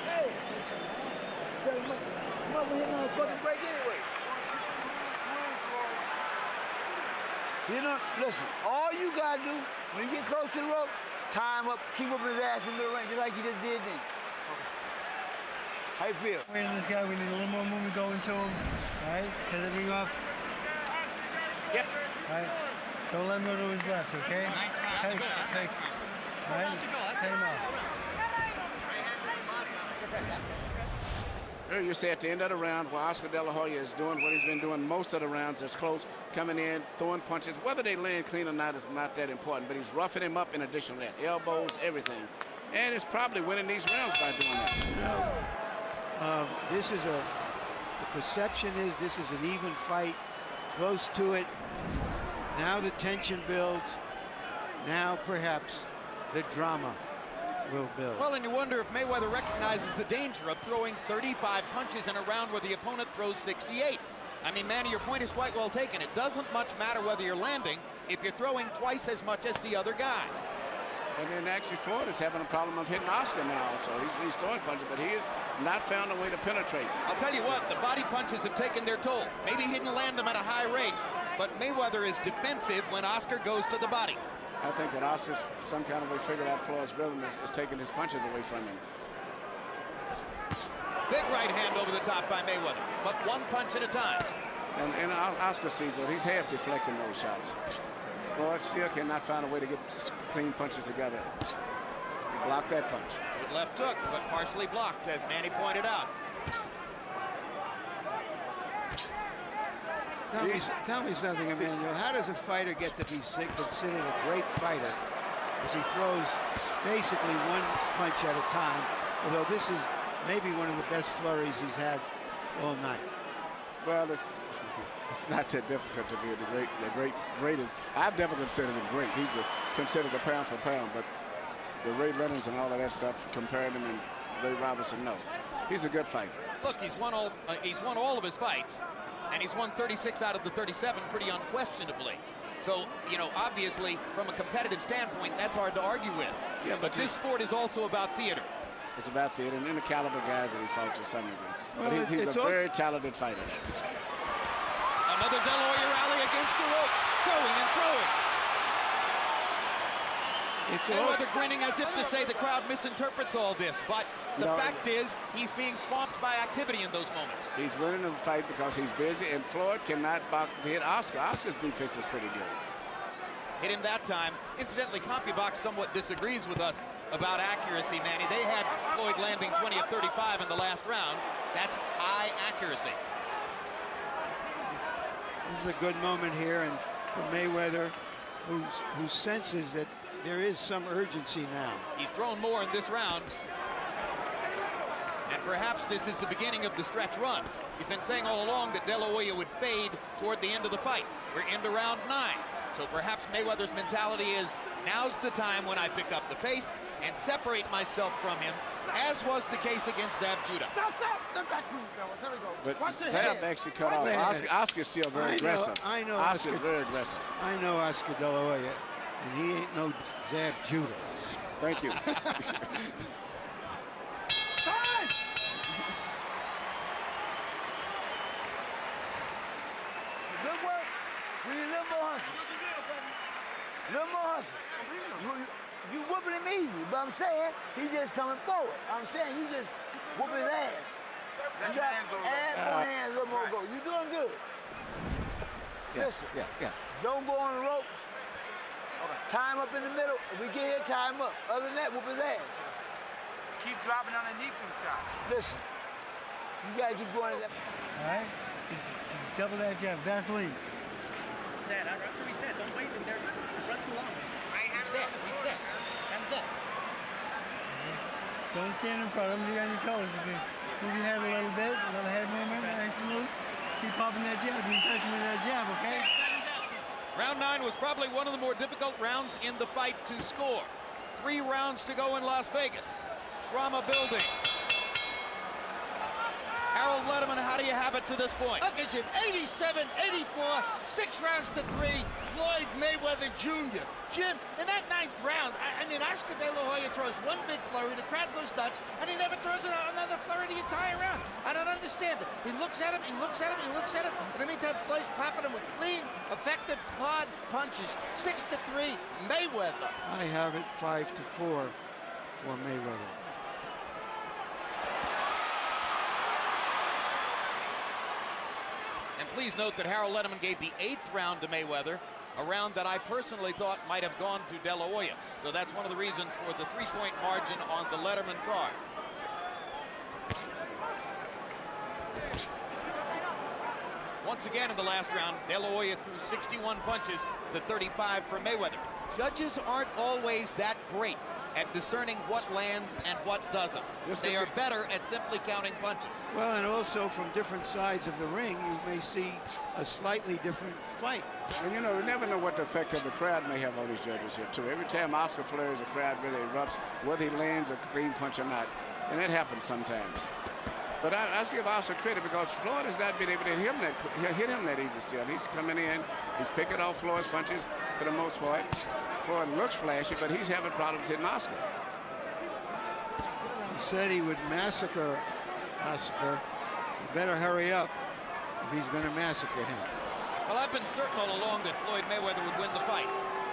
Hey! Mother hitting on a fucking break anyway. You know, listen, all you gotta do when you get close to the rope, time up, keep up his ass in the ring, just like you just did then. How you feel? Waiting this guy, we need a little more movement going to him. All right, cut the ring off. Yep. All right, don't let him go to his left, okay? Take. All right, take him off. You say at the end of the round, while Oscar De La Hoya is doing what he's been doing most of the rounds, it's close, coming in, throwing punches. Whether they land clean or not is not that important, but he's roughing him up in addition to that. Elbows, everything. And he's probably winning these rounds by doing that. No. The perception is this is an even fight, close to it. Now the tension builds. Now perhaps the drama will build. Well, and you wonder if Mayweather recognizes the danger of throwing 35 punches in a round where the opponent throws 68. I mean, Manny, your point is quite well taken. It doesn't much matter whether you're landing if you're throwing twice as much as the other guy. And then actually Floyd is having a problem of hitting Oscar now, so he's throwing punches, but he has not found a way to penetrate. I'll tell you what, the body punches have taken their toll. Maybe he didn't land them at a high rate, but Mayweather is defensive when Oscar goes to the body. I think that Oscar's some kind of way figured out Floyd's rhythm is taking his punches away from him. Big right hand over the top by Mayweather, but one punch at a time. And Oscar sees it. He's half deflecting those shots. Floyd still cannot find a way to get clean punches together. He blocked that punch. Good left hook, but partially blocked, as Manny pointed out. Tell me something, Emmanuel. How does a fighter get to be considered a great fighter if he throws basically one punch at a time? Although this is maybe one of the best flurries he's had all night. Well, it's not that difficult to be the greatest. I've never considered him great. He's considered a pound for pound, but the Ray Leonards and all of that stuff, compared him and Ray Robinson, no. He's a good fighter. Look, he's won all of his fights, and he's won 36 out of the 37 pretty unquestionably. So, you know, obviously, from a competitive standpoint, that's hard to argue with. Yeah, but this sport is also about theater. It's about theater and the caliber guys that he fought to some degree. Well, but he's a very talented fighter. Another De La Hoya rally against the rope, throwing and throwing. Mayweather grinning as if to say the crowd misinterprets all this, but the fact is he's being swamped by activity in those moments. He's winning the fight because he's busy, and Floyd cannot hit Oscar. Oscar's defense is pretty good. Hit him that time. Incidentally, CompuBox somewhat disagrees with us about accuracy, Manny. They had Floyd landing 20 of 35 in the last round. That's high accuracy. This is a good moment here, and for Mayweather, who senses that there is some urgency now. He's thrown more in this round. And perhaps this is the beginning of the stretch run. He's been saying all along that De La Hoya would fade toward the end of the fight. We're into round 9. So perhaps Mayweather's mentality is, now's the time when I pick up the pace and separate myself from him, as was the case against Zab Judah. Step back, please, fellas. There we go. But Watch your Zab head. actually cut off. Oscar's still very aggressive. I know Oscar's very aggressive. I know Oscar De La Hoya, and he ain't no Zab Judah. Thank you. Good work. We need a little more hustle. A little more hustle. You whooping him easy, but I'm saying he just coming forward. I'm saying you just whooping his ass. You got add more hands, a little more go. You doing good. Listen, don't go on the ropes. Tie him up in the middle. If we get here, tie him up. Other than that, whoop his ass. Keep dropping underneath him, shot. Listen, you gotta keep going at that. All right? Just double that jab, Vaseline. Reset. After reset. Don't wait in there. Run too long. Reset. Reset. Hands up. Don't stand in front of him. You got your toes. Move your head a little bit. A little head movement. Nice and loose. Keep popping that jab. Be touching with that jab, okay? Round 9 was probably one of the more difficult rounds in the fight to score. 3 rounds to go in Las Vegas. Drama building. Harold Letterman, how do you have it to this point? Look at you, 87-84, 6 rounds to 3, Floyd Mayweather Jr. Jim, in that 9th round, I mean, Oscar De La Hoya throws one big flurry, the crowd goes nuts, and he never throws another flurry the entire round. I don't understand it. He looks at him, he looks at him, he looks at him. In the meantime, Floyd's popping him with clean, effective, hard punches. 6-3, Mayweather. I have it 5-4 for Mayweather. And please note that Harold Letterman gave the 8th round to Mayweather, a round that I personally thought might have gone to De La Hoya. So that's one of the reasons for the 3-point margin on the Letterman card. Once again in the last round, De La Hoya threw 61 punches to 35 for Mayweather. Judges aren't always that great at discerning what lands and what doesn't. They are better at simply counting punches. Well, and also from different sides of the ring, you may see a slightly different fight. And you know, we never know what the effect of the crowd may have on these judges here, too. Every time Oscar flurries, the crowd really erupts, whether he lands a clean punch or not. And that happens sometimes. But I give Oscar credit because Floyd has not been able to hit him that easy still. He's coming in, he's picking off Floyd's punches for the most part. Floyd looks flashy, but he's having problems hitting Oscar. He said he would massacre Oscar. He better hurry up if he's going to massacre him. Well, I've been certain all along that Floyd Mayweather would win the fight.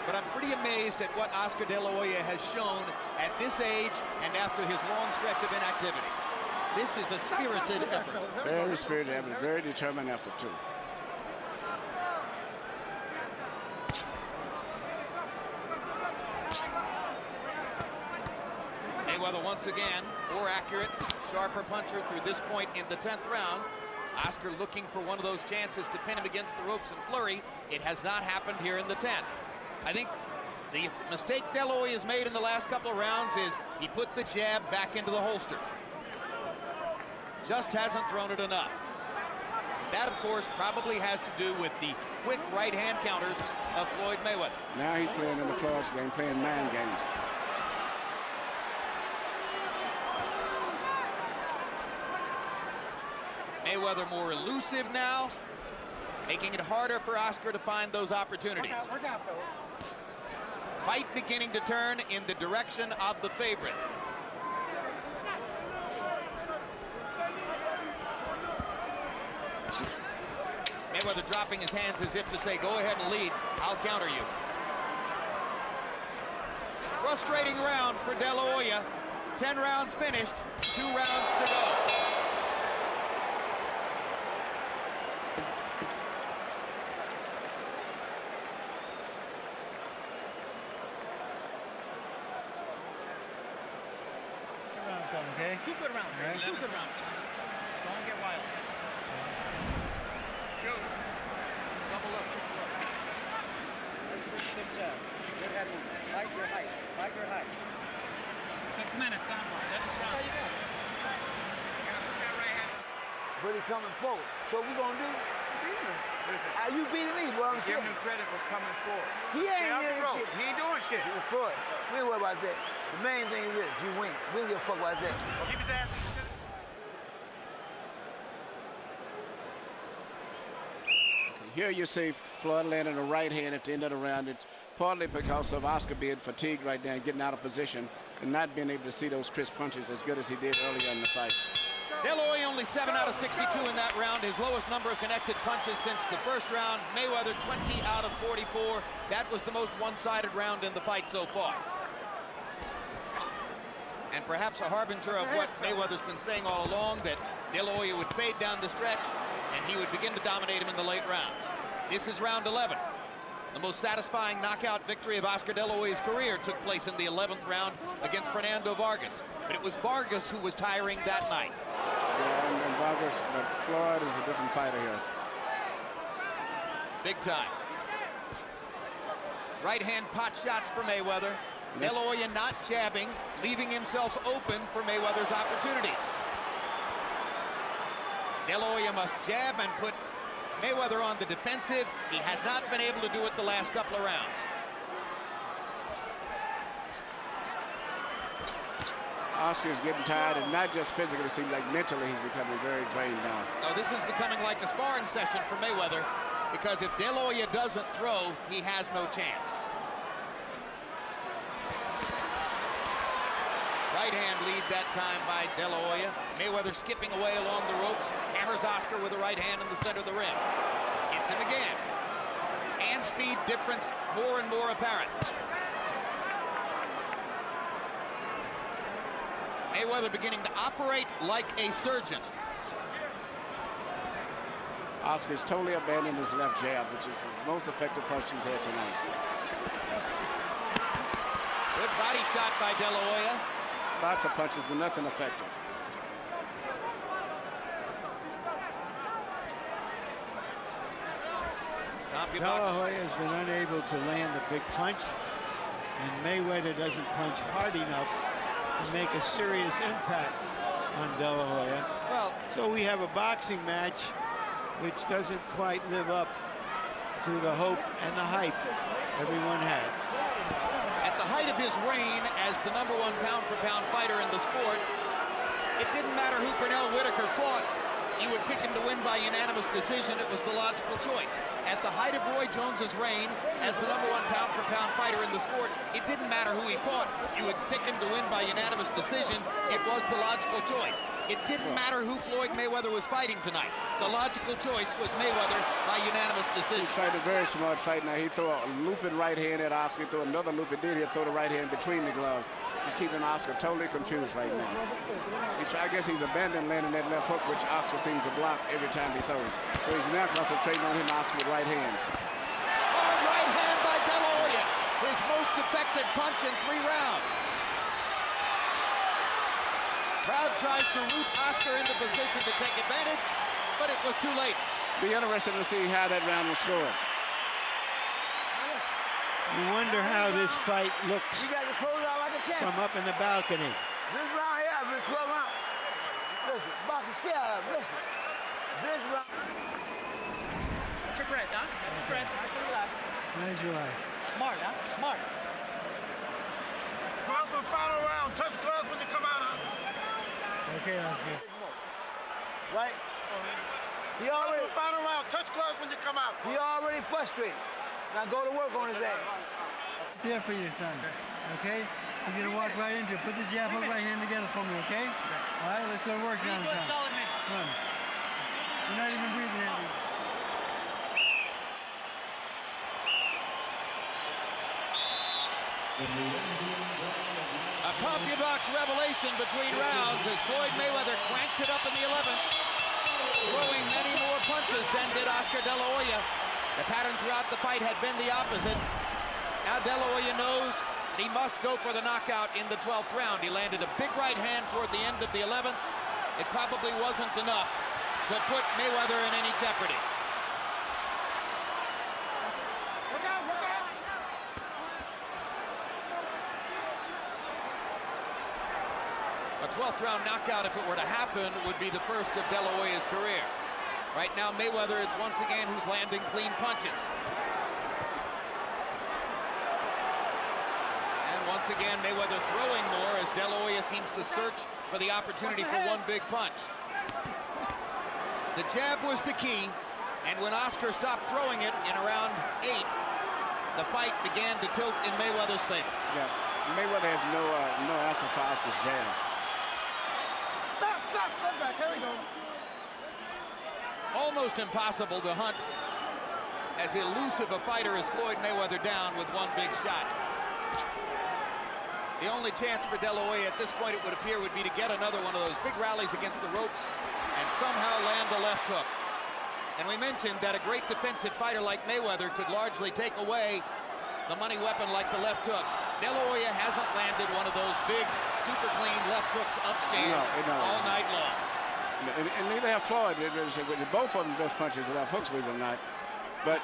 But I'm pretty amazed at what Oscar De La Hoya has shown at this age and after his long stretch of inactivity. This is a spirited effort. Very spirited effort, very determined effort, too. Mayweather once again, more accurate, sharper puncher through this point in the 10th round. Oscar looking for one of those chances to pin him against the ropes and flurry. It has not happened here in the 10th. I think the mistake De La Hoya has made in the last couple of rounds is he put the jab back into the holster. Just hasn't thrown it enough. That, of course, probably has to do with the quick right-hand counters of Floyd Mayweather. Now he's playing in the Floyd's game, playing man games. Mayweather more elusive now, making it harder for Oscar to find those opportunities. Work out, fellas. Fight beginning to turn in the direction of the favorite. Mayweather dropping his hands as if to say, go ahead and lead, I'll counter you. Frustrating round for De La Hoya. 10 rounds finished, 2 rounds to go. Okay? 2 good rounds, right? 2 good rounds. Don't get wild. Double up, triple up. That's a good stiff jab. Good head movement. Fight your height. Fight your height. 6 minutes, time. That's all you got. But he coming forward. So what we gonna do? Listen, You beating me, what I'm give saying. him credit for coming forward. He Stay out ain't the doing road. shit. He ain't doing shit. Floyd, we ain't worry about that. The main thing is this, you win. We don't give a fuck about that. Keep his ass in the center. Here you see Floyd landing a right hand at the end of the round. It's partly because of Oscar being fatigued right there and getting out of position and not being able to see those crisp punches as good as he did earlier in the fight. De La Hoya only 7 out of 62 in that round, his lowest number of connected punches since the first round. Mayweather 20 out of 44. That was the most one-sided round in the fight so far. And perhaps a harbinger of what Mayweather's been saying all along, that De La Hoya would fade down the stretch and he would begin to dominate him in the late rounds. This is round 11. The most satisfying knockout victory of Oscar De La Hoya's career took place in the 11th round against Fernando Vargas. But it was Vargas who was tiring that night. Yeah, and Vargas, but Floyd is a different fighter here. Big time. Right hand pot shots for Mayweather. De La Hoya not jabbing, leaving himself open for Mayweather's opportunities. De La Hoya must jab and put Mayweather on the defensive. He has not been able to do it the last couple of rounds. Oscar's getting tired, and not just physically, it seems like mentally he's becoming very drained now. Now this is becoming like a sparring session for Mayweather, because if De La Hoya doesn't throw, he has no chance. Right hand lead that time by De La Hoya. Mayweather skipping away along the ropes, hammers Oscar with a right hand in the center of the ring. Hits him again. Hand speed difference more and more apparent. Mayweather beginning to operate like a surgeon. Oscar's totally abandoned his left jab, which is his most effective punch he's had tonight. Good body shot by De La Hoya. Lots of punches, but nothing effective. De La Hoya has been unable to land a big punch, and Mayweather doesn't punch hard enough to make a serious impact on De La Hoya. Well, so we have a boxing match which doesn't quite live up to the hope and the hype everyone had. At the height of his reign as the #1 pound-for-pound fighter in the sport, it didn't matter who Pernell Whitaker fought. You would pick him to win by unanimous decision. It was the logical choice. At the height of Roy Jones's reign as the #1 pound-for-pound fighter in the sport, it didn't matter who he fought. You would pick him to win by unanimous decision. It was the logical choice. It didn't matter who Floyd Mayweather was fighting tonight. The logical choice was Mayweather by unanimous decision. He's fighting a very smart fight now. He threw a looping right hand at Oscar. He threw another loop, and then he'll throw the right hand between the gloves. He's keeping Oscar totally confused right now. I guess he's abandoned landing that left hook, which Oscar seems to block every time he throws. So he's now concentrating on him, Oscar, with right hands. Hard right hand by De La Hoya. His most effective punch in 3 rounds. Crowd tries to root Oscar into position to take advantage, but it was too late. Be interesting to see how that round was scored. You wonder how this fight looks You got to close out like a champ. from up in the balcony. This round here, I've been 12 rounds. Listen, box the shit out of it. Listen. This round. Catch your breath, huh? Catch your breath. Nice and relax. Nice relax. Smart, huh? Smart. Gloves for final round. Touch gloves when you come out. Okay, Oscar. Right? He Gloves already, for final round. Touch gloves when you come out. he already frustrated. Now go to work on his ass. Here for you, son. Okay? He's gonna walk right into it. Put the jab hook right hand together for me, okay? All right, let's go to work down the Good, side. solid minutes. Come on. You're not even breathing at me. A CompuBox revelation between rounds as Floyd Mayweather cranked it up in the 11th, throwing many more punches than did Oscar De La Hoya. The pattern throughout the fight had been the opposite. Now De La Hoya knows that he must go for the knockout in the 12th round. He landed a big right hand toward the end of the 11th. It probably wasn't enough to put Mayweather in any jeopardy. Look out, look out. A 12th round knockout, if it were to happen, would be the first of De La Hoya's career. Right now, Mayweather is once again who's landing clean punches. And once again, Mayweather throwing more as De La Hoya seems to search for the opportunity for one big punch. The jab was the key, and when Oscar stopped throwing it in around 8, the fight began to tilt in Mayweather's favor. Yeah, Mayweather has no answer for Oscar's jab. Step back. Here we go. Almost impossible to hunt as elusive a fighter as Floyd Mayweather down with one big shot. The only chance for De La Hoya at this point, it would appear, would be to get another one of those big rallies against the ropes and somehow land a left hook. And we mentioned that a great defensive fighter like Mayweather could largely take away the money weapon like the left hook. De La Hoya hasn't landed one of those big, super clean left hooks upstairs all night long. And neither have Floyd. Both of them best punches left hooks, believe it or not. But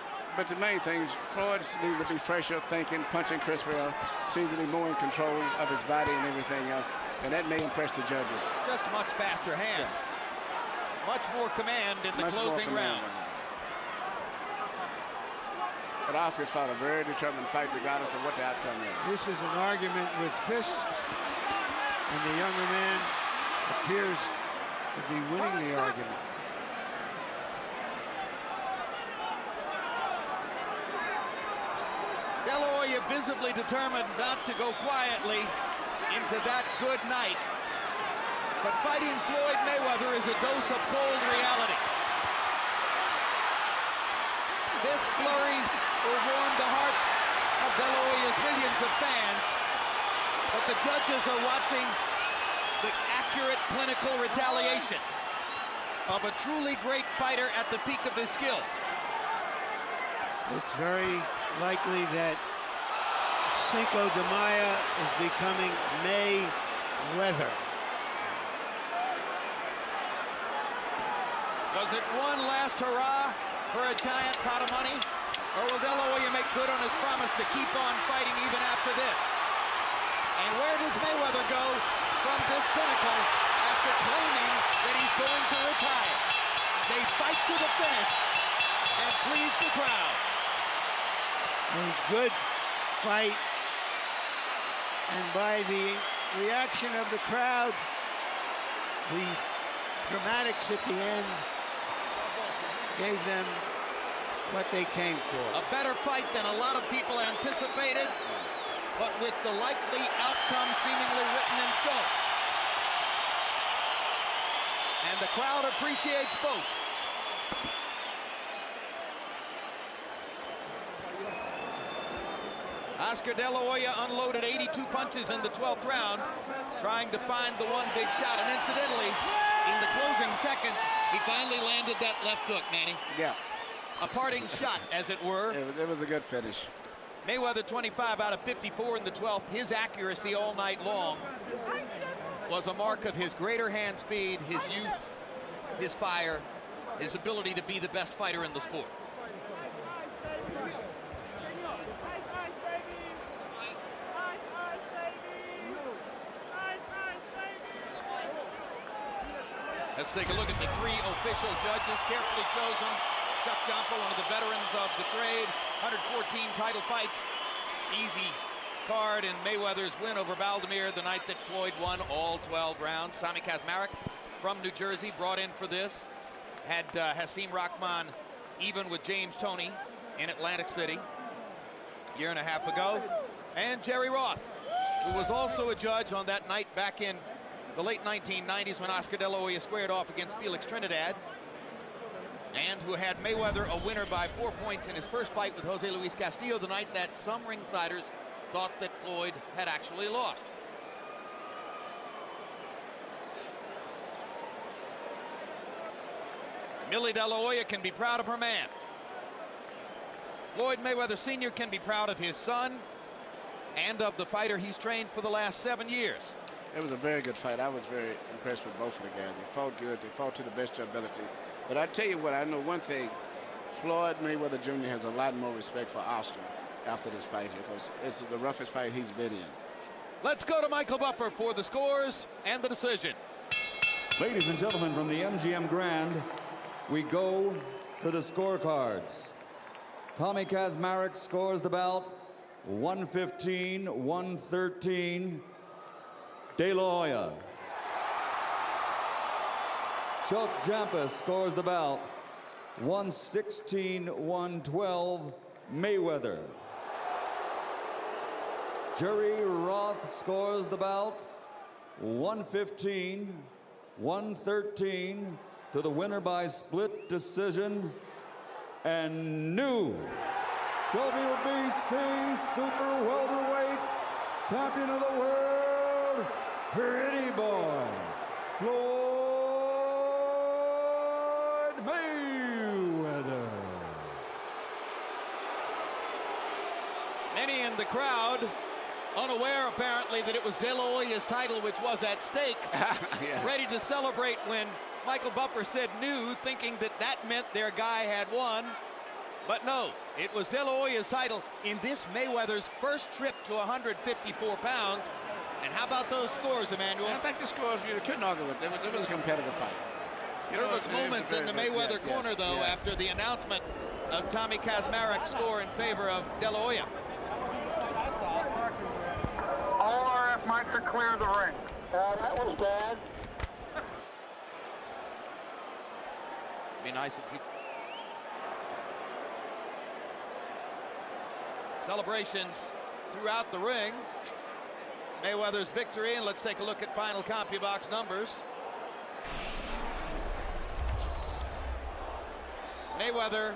the main thing is Floyd needs to be fresher, thinking, punching crispier, seems to be more in control of his body and everything else. And that may impress the judges. Just much faster hands. Much more command in the closing rounds. But Oscar's fought a very determined fight regardless of what the outcome is. This is an argument with fists, and the younger man appears to be winning the argument. De La Hoya visibly determined not to go quietly into that good night. But fighting Floyd Mayweather is a dose of cold reality. This flurry will warm the hearts of De La Hoya's millions of fans, but the judges are watching the accurate clinical retaliation of a truly great fighter at the peak of his skills. It's very likely that Cinco de Mayo is becoming Mayweather. Was it one last hurrah for a giant pot of money? Or will De La Hoya make good on his promise to keep on fighting even after this? And where does Mayweather go from this pinnacle after claiming that he's going to retire? They fight to the finish and please the crowd. A good fight, and by the reaction of the crowd, the dramatics at the end gave them what they came for. A better fight than a lot of people anticipated, but with the likely outcome seemingly written in stone. And the crowd appreciates both. Oscar De La Hoya unloaded 82 punches in the 12th round, trying to find the one big shot. And incidentally, in the closing seconds, he finally landed that left hook, Manny. Yeah. A parting shot, as it were. It was a good finish. Mayweather 25 out of 54 in the 12th. His accuracy all night long was a mark of his greater hand speed, his youth, his fire, his ability to be the best fighter in the sport. Let's take a look at the three official judges, carefully chosen. Chuck Jompa, one of the veterans of the trade, 114 title fights. Easy card in Mayweather's win over Valdemir the night that Floyd won all 12 rounds. Sami Kazmarek from New Jersey brought in for this. Had Hasim Rahman even with James Toney in Atlantic City a year and a half ago. And Jerry Roth, who was also a judge on that night back in the late 1990s when Oscar De La Hoya squared off against Felix Trinidad, and who had Mayweather a winner by 4 points in his first fight with Jose Luis Castillo the night that some ringsiders thought that Floyd had actually lost. Millie De La Hoya can be proud of her man. Floyd Mayweather Sr. can be proud of his son and of the fighter he's trained for the last 7 years. It was a very good fight. I was very impressed with both of the guys. They fought good. They fought to the best of their ability. But I tell you what, I know one thing. Floyd Mayweather Jr. has a lot more respect for Oscar after this fight here, because this is the roughest fight he's been in. Let's go to Michael Buffer for the scores and the decision. Ladies and gentlemen, from the MGM Grand, we go to the scorecards. Tommy Kazmarek scores the bout 115-113. De La Hoya. Chuck Jompa scores the bout 116-112. Mayweather. Jerry Roth scores the bout 115-113 to the winner by split decision and new WBC super welterweight champion of the world, Pretty Boy, Floyd Mayweather. Many in the crowd unaware apparently that it was De La Hoya's title which was at stake, Yeah. ready to celebrate when Michael Buffer said new, thinking that that meant their guy had won. But no, it was De La Hoya's title in this Mayweather's first trip to 154 pounds. And how about those scores, Emmanuel? I think the scores, you couldn't argue with. It was a competitive fight. There was moments in the Mayweather corner, though, after the announcement of Tommy Kazmarek's score in favor of De La Hoya. All RF mics are clear of the ring. That was bad. Be nice if we... Celebrations throughout the ring. Mayweather's victory, and let's take a look at final CompuBox numbers. Mayweather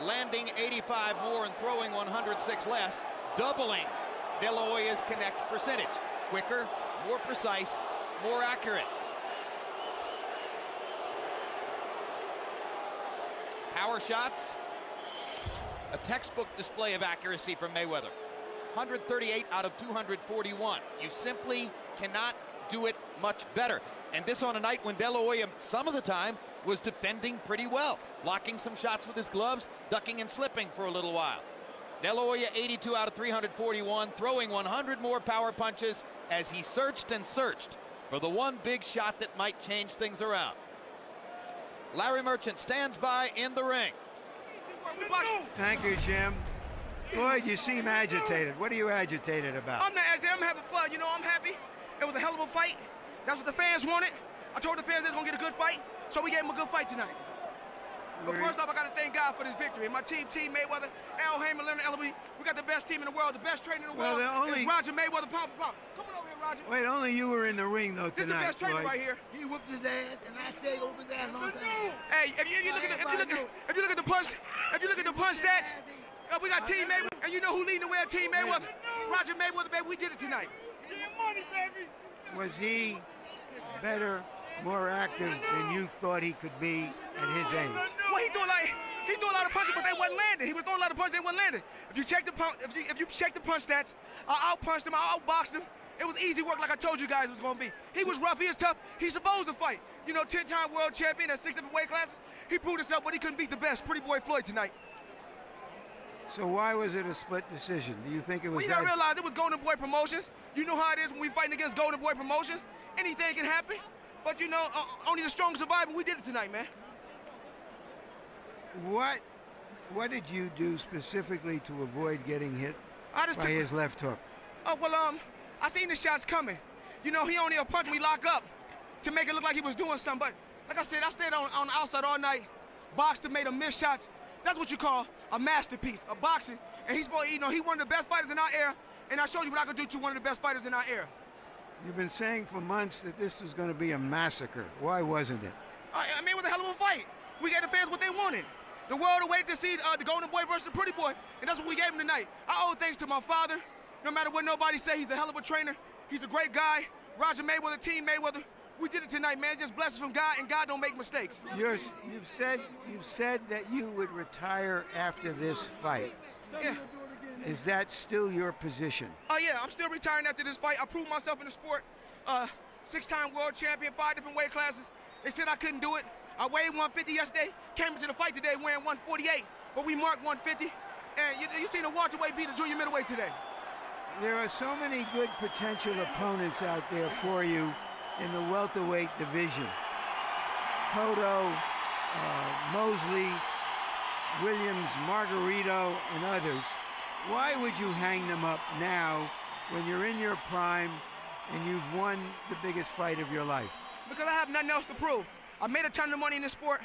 landing 85 more and throwing 106 less, doubling De La Hoya's connect percentage. Quicker, more precise, more accurate. Power shots, a textbook display of accuracy from Mayweather. 138 out of 241. You simply cannot do it much better. And this on a night when De La Hoya, some of the time, was defending pretty well, blocking some shots with his gloves, ducking and slipping for a little while. De La Hoya 82 out of 341, throwing 100 more power punches as he searched and searched for the one big shot that might change things around. Larry Merchant stands by in the ring. Thank you, Jim. Floyd, you seem agitated. What are you agitated about? I'm not agitated. I'm having fun. You know, I'm happy. It was a hell of a fight. That's what the fans wanted. I told the fans they're going to get a good fight, so we gave them a good fight tonight. But first off, I got to thank God for this victory. And my team Mayweather, Al Haymon, Leonard Ellaby, we got the best team in the world, the best trainer in the world. It's Roger Mayweather, pop. Come on over here, Roger. Wait, only you were in the ring, though, This is the tonight, best trainer Floyd. right here. He whooped his ass, and I said whoop his ass long time. Hey, if you look at the punch stats, we got Team Mayweather, and you know who leading the way at Team Mayweather? Roger Mayweather, baby, we did it tonight. Was he better, more active than you thought he could be at his age? Well, he threw a lot of punches, but they wasn't landing. He was throwing a lot of punches, they wasn't landing. If you check the punch stats, I outpunched him, I outboxed him. It was easy work, like I told you guys it was gonna be. He was rough, he was tough. He's supposed to fight. You know, 10-time world champion at 6 different weight classes. He proved himself, but he couldn't beat the best, Pretty Boy Floyd tonight. So why was it a split decision? Do you think it was Well, you gotta realize it was Golden Boy Promotions. You know how it is when we fighting against Golden Boy Promotions. Anything can happen. But you know, only the strong survive, and we did it tonight, man. What did you do specifically to avoid getting hit by his left hook? Oh, well, I seen the shots coming. You know, he only punched me lock up to make it look like he was doing something. But like I said, I stayed on the outside all night, boxed him, made him miss shots. That's what you call a masterpiece, a boxing. And he's, you know, he one of the best fighters in our era. And I showed you what I could do to one of the best fighters in our era. You've been saying for months that this was going to be a massacre. Why wasn't it? I mean, it was a hell of a fight. We gave the fans what they wanted. The world awaited to see the Golden Boy versus the Pretty Boy, and that's what we gave him tonight. I owe thanks to my father. No matter what nobody say, he's a hell of a trainer. He's a great guy. Roger Mayweather, Team Mayweather. We did it tonight, man. Just blessings from God, and God don't make mistakes. You've said that you would retire after this fight. Yeah. Is that still your position? Oh, yeah, I'm still retiring after this fight. I proved myself in the sport. 6-time world champion, 5 different weight classes. They said I couldn't do it. I weighed 150 yesterday, came into the fight today weighing 148, but we marked 150. And you seen the welterweight beat the junior middleweight today. There are so many good potential opponents out there for you in the welterweight division. Cotto, Mosley, Williams, Margarito, and others. Why would you hang them up now when you're in your prime and you've won the biggest fight of your life? Because I have nothing else to prove. I made a ton of money in this sport.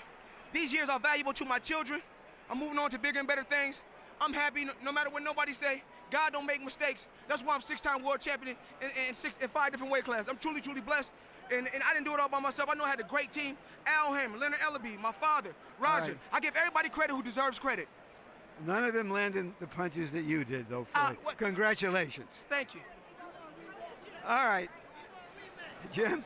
These years are valuable to my children. I'm moving on to bigger and better things. I'm happy no matter what nobody say. God don't make mistakes. That's why I'm 6-time world champion in 5 different weight classes. I'm truly, truly blessed. And I didn't do it all by myself. I know I had a great team. Al Hammond, Leonard Ellaby, my father, Roger. Right. I give everybody credit who deserves credit. None of them landed the punches that you did, though, Floyd. Congratulations. Thank you. All right. Jim?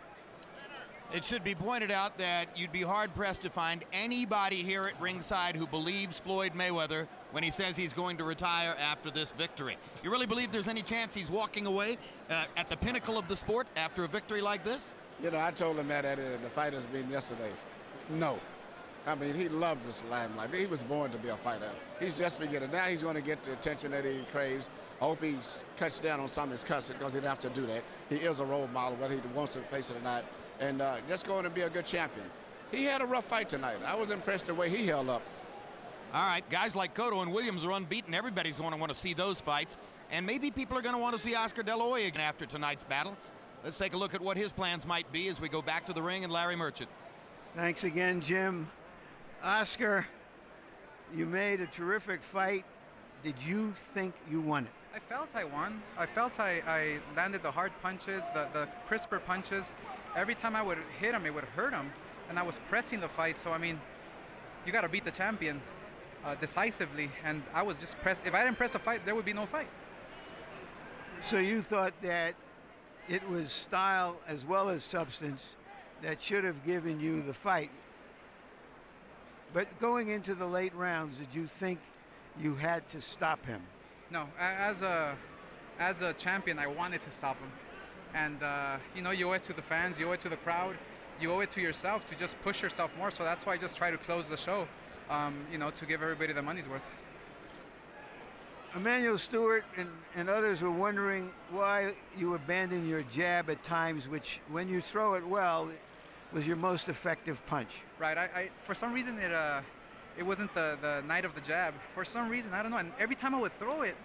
It should be pointed out that you'd be hard-pressed to find anybody here at ringside who believes Floyd Mayweather when he says he's going to retire after this victory. You really believe there's any chance he's walking away at the pinnacle of the sport after a victory like this? You know, I told him that at the fighters meeting yesterday. No. I mean, he loves this limelight. He was born to be a fighter. He's just beginning. Now he's going to get the attention that he craves. I hope he cuts down on some of his cussing because he'd have to do that. He is a role model, whether he wants to face it or not. And just going to be a good champion. He had a rough fight tonight. I was impressed the way he held up. All right, guys like Cotto and Williams are unbeaten. Everybody's going to want to see those fights. And maybe people are going to want to see Oscar De La Hoya again after tonight's battle. Let's take a look at what his plans might be as we go back to the ring and Larry Merchant. Thanks again, Jim. Oscar, you made a terrific fight. Did you think you won it? I felt I won. I felt I landed the hard punches, the crisper punches. Every time I would hit him, it would hurt him. And I was pressing the fight. So, I mean, you got to beat the champion decisively. And I was just pressed. If I didn't press a fight, there would be no fight. So you thought that it was style as well as substance that should have given you the fight. But going into the late rounds, did you think you had to stop him? No, as a champion, I wanted to stop him. And, you know, you owe it to the fans, you owe it to the crowd, you owe it to yourself to just push yourself more. So that's why I just try to close the show, you know, to give everybody the money's worth. Emmanuel Stewart and others were wondering why you abandoned your jab at times, which, when you throw it well, was your most effective punch. Right. I for some reason, it wasn't the night of the jab. For some reason, I don't know. And every time I would throw it,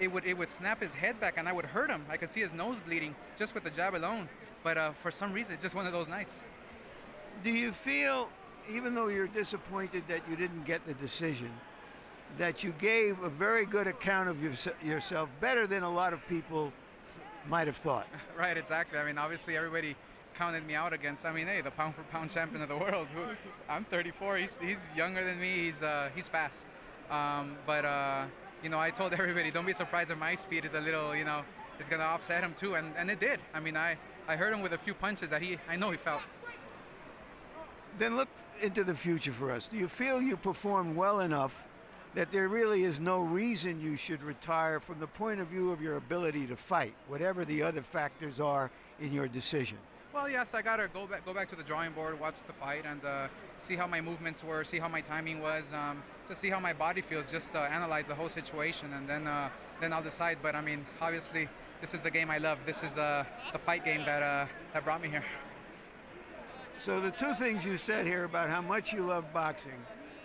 it would snap his head back, and I would hurt him. I could see his nose bleeding just with the jab alone. But for some reason, it's just one of those nights. Do you feel, even though you're disappointed that you didn't get the decision, that you gave a very good account of yourself, better than a lot of people might have thought? Right, exactly. I mean, obviously, everybody counted me out against, I mean, hey, the pound-for-pound champion of the world. I'm 34. He's younger than me. He's fast. But you know, I told everybody, don't be surprised if my speed is a little, you know, it's going to offset him too, and it did. I mean, I hurt him with a few punches that I know he felt. Then look into the future for us. Do you feel you performed well enough that there really is no reason you should retire from the point of view of your ability to fight, whatever the other factors are in your decision? Well, yes, I gotta go back to the drawing board, watch the fight, and see how my movements were, see how my timing was, to see how my body feels. Just analyze the whole situation, and then I'll decide. But I mean, obviously, this is the game I love. This is the fight game that brought me here. So the two things you said here about how much you love boxing,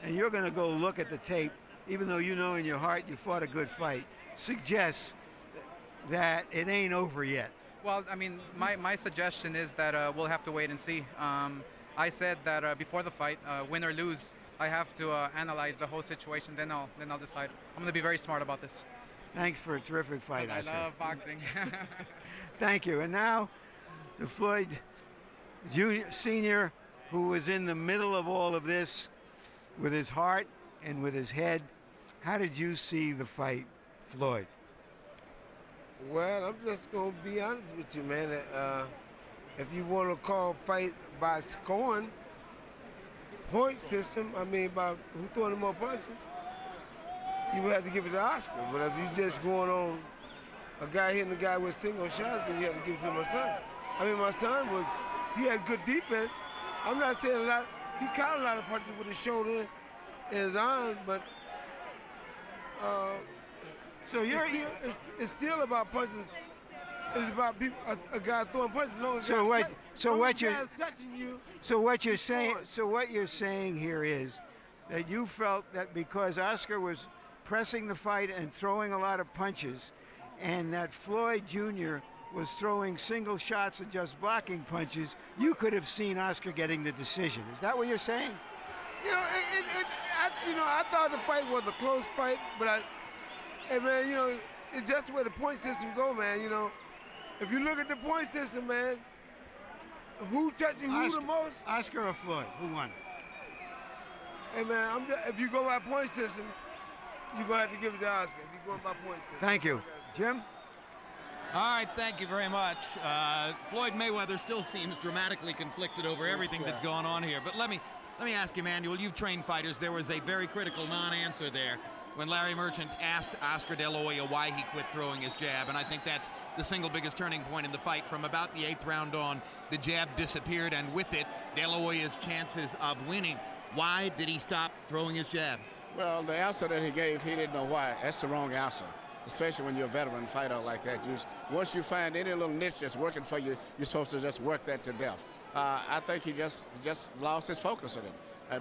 and you're going to go look at the tape, even though you know in your heart you fought a good fight, suggests that it ain't over yet. Well, I mean, my suggestion is that we'll have to wait and see. I said that before the fight, win or lose, I have to analyze the whole situation. Then I'll decide. I'm going to be very smart about this. Thanks for a terrific fight, Oscar. I love boxing. Thank you. And now to Floyd Jr. Sr., who was in the middle of all of this with his heart and with his head. How did you see the fight, Floyd? Well, I'm just going to be honest with you, man. If you want to call fight by scoring, point system, I mean, by who throwing the more punches, you would have to give it to Oscar. But if you just going on a guy hitting a guy with single shots, then you have to give it to my son. I mean, my son he had good defense. I'm not saying a lot. He caught a lot of punches with his shoulder and his arm, but so it's still about punches. It's about people, a guy throwing punches. So what you're saying here is that you felt that because Oscar was pressing the fight and throwing a lot of punches, and that Floyd Jr. was throwing single shots and just blocking punches, you could have seen Oscar getting the decision. Is that what you're saying? You know, I thought the fight was a close fight, but hey man, you know, it's just the way the point system go, man. You know, if you look at the point system, man, who touching who the most? Oscar or Floyd? Who won? Hey man, if you go by point system, you're gonna have to give it to Oscar. If you go by point system. Thank you, Jim. All right, thank you very much. Floyd Mayweather still seems dramatically conflicted over everything that's going on here. But let me ask you, Manuel, you've trained fighters. There was a very critical non-answer there when Larry Merchant asked Oscar De La Hoya why he quit throwing his jab, and I think that's the single biggest turning point in the fight. From about the 8th round on, the jab disappeared, and with it, De La Hoya's chances of winning. Why did he stop throwing his jab? Well, the answer that he gave, he didn't know why. That's the wrong answer, especially when you're a veteran fighter like that. Once you find any little niche that's working for you, you're supposed to just work that to death. I think he just lost his focus on it.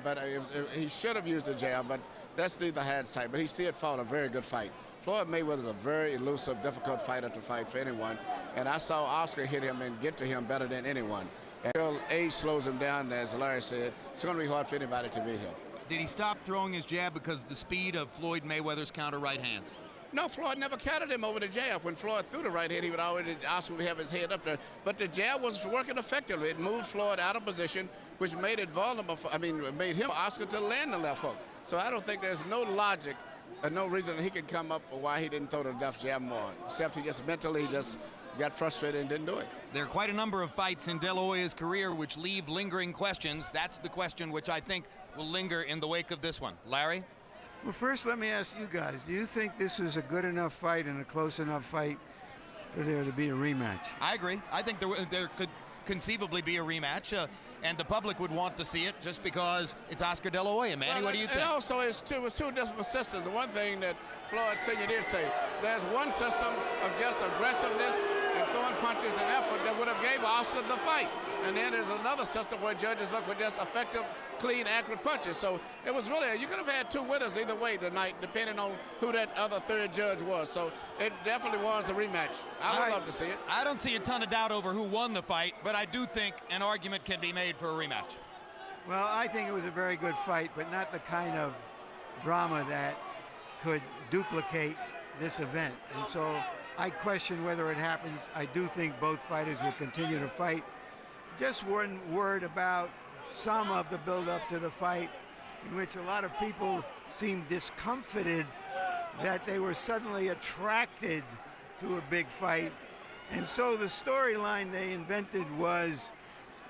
But he should have used the jab, but that's neither hindsight. But he still fought a very good fight. Floyd Mayweather is a very elusive, difficult fighter to fight for anyone. And I saw Oscar hit him and get to him better than anyone. Until age slows him down, as Larry said, it's going to be hard for anybody to beat him. Did he stop throwing his jab because of the speed of Floyd Mayweather's counter right hands? No, Floyd never countered him over the jab. When Floyd threw the right hand, he would already Oscar would have his head up there. But the jab was working effectively. It moved Floyd out of position, which made it vulnerable. Made him, Oscar, to land the left hook. So I don't think there's no logic and no reason that he can come up for why he didn't throw the left jab more, except he just mentally got frustrated and didn't do it. There are quite a number of fights in De La Hoya's career which leave lingering questions. That's the question which I think will linger in the wake of this one. Larry? Well, first, let me ask you guys, do you think this was a good enough fight and a close enough fight for there to be a rematch? I agree. I think there could conceivably be a rematch, and the public would want to see it just because it's Oscar De La Hoya. Manny, what do you think? And also, it was two different systems. The one thing that Floyd Sr. did say, there's one system of just aggressiveness and throwing punches and effort that would have gave Oscar the fight. And then there's another system where judges look for just effective, clean, accurate punches. So it was really, you could have had two winners either way tonight, depending on who that other third judge was. So it definitely was a rematch. I would love to see it. I don't see a ton of doubt over who won the fight, but I do think an argument can be made for a rematch. Well, I think it was a very good fight, but not the kind of drama that could duplicate this event. And so I question whether it happens. I do think both fighters will continue to fight. Just one word about some of the build-up to the fight, in which a lot of people seem discomfited that they were suddenly attracted to a big fight. And so the storyline they invented was,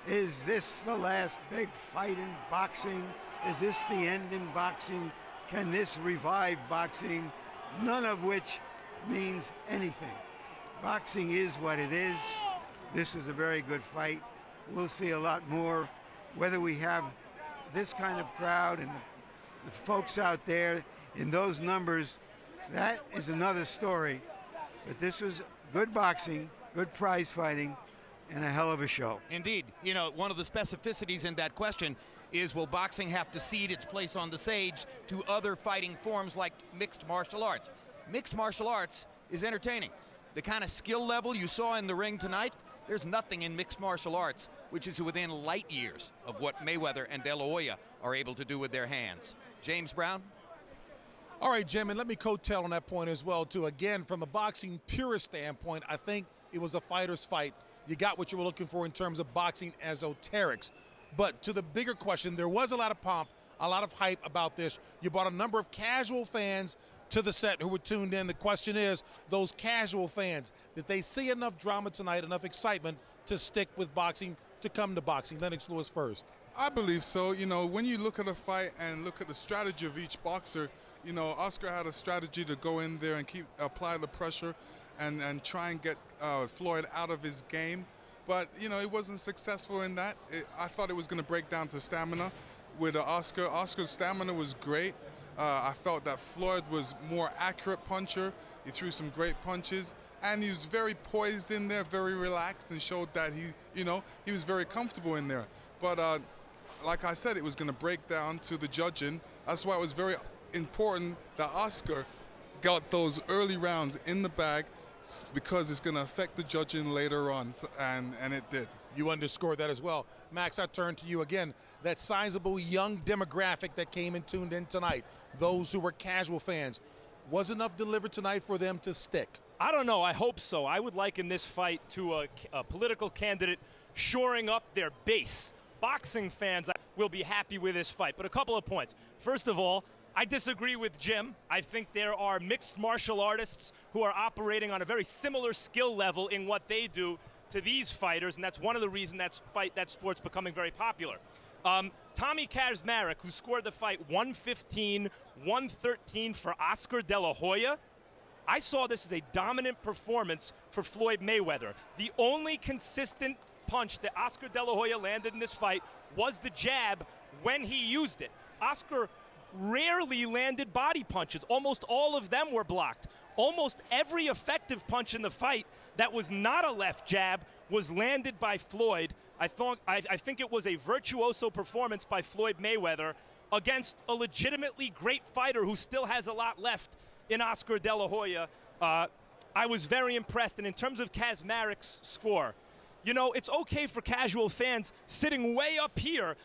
is this the last big fight in boxing? Is this the end in boxing? Can this revive boxing? None of which means anything. Boxing is what it is. This was a very good fight. We'll see a lot more. Whether we have this kind of crowd and the folks out there in those numbers, that is another story. But this was good boxing, good prize fighting, and a hell of a show. Indeed. You know, one of the specificities in that question is, will boxing have to cede its place on the stage to other fighting forms like mixed martial arts? Mixed martial arts is entertaining. The kind of skill level you saw in the ring tonight, there's nothing in mixed martial arts which is within light years of what Mayweather and De La Hoya are able to do with their hands. James Brown? All right, Jim, and let me coattail on that point as well, too. Again, from a boxing purist standpoint, I think it was a fighter's fight. You got what you were looking for in terms of boxing esoterics. But to the bigger question, there was a lot of pomp, a lot of hype about this. You brought a number of casual fans to the set who were tuned in. The question is, those casual fans, did they see enough drama tonight, enough excitement to stick with boxing, to come to boxing? Lennox Lewis first. I believe so. You know, when you look at a fight and look at the strategy of each boxer, you know, Oscar had a strategy to go in there and apply the pressure and try and get Floyd out of his game. But, you know, he wasn't successful in that. I thought it was going to break down to stamina with Oscar. Oscar's stamina was great. I felt that Floyd was more accurate puncher. He threw some great punches. And he was very poised in there, very relaxed, and showed that he was very comfortable in there. But like I said, it was going to break down to the judging. That's why it was very important that Oscar got those early rounds in the bag, because it's going to affect the judging later on, and it did. You underscored that as well. Max, I turn to you again. That sizable young demographic that came and tuned in tonight, those who were casual fans, was enough delivered tonight for them to stick? I don't know. I hope so. I would liken this fight to a political candidate shoring up their base. Boxing fans will be happy with this fight. But a couple of points. First of all, I disagree with Jim. I think there are mixed martial artists who are operating on a very similar skill level in what they do to these fighters, and that's one of the reasons that sport's becoming very popular. Tommy Kazmarek, who scored the fight 115-113 for Oscar De La Hoya, I saw this as a dominant performance for Floyd Mayweather. The only consistent punch that Oscar De La Hoya landed in this fight was the jab when he used it. Oscar rarely landed body punches. Almost all of them were blocked. Almost every effective punch in the fight that was not a left jab was landed by Floyd. I think it was a virtuoso performance by Floyd Mayweather against a legitimately great fighter who still has a lot left in Oscar De La Hoya. I was very impressed. And in terms of Kazmarek's score, you know, it's okay for casual fans sitting way up here,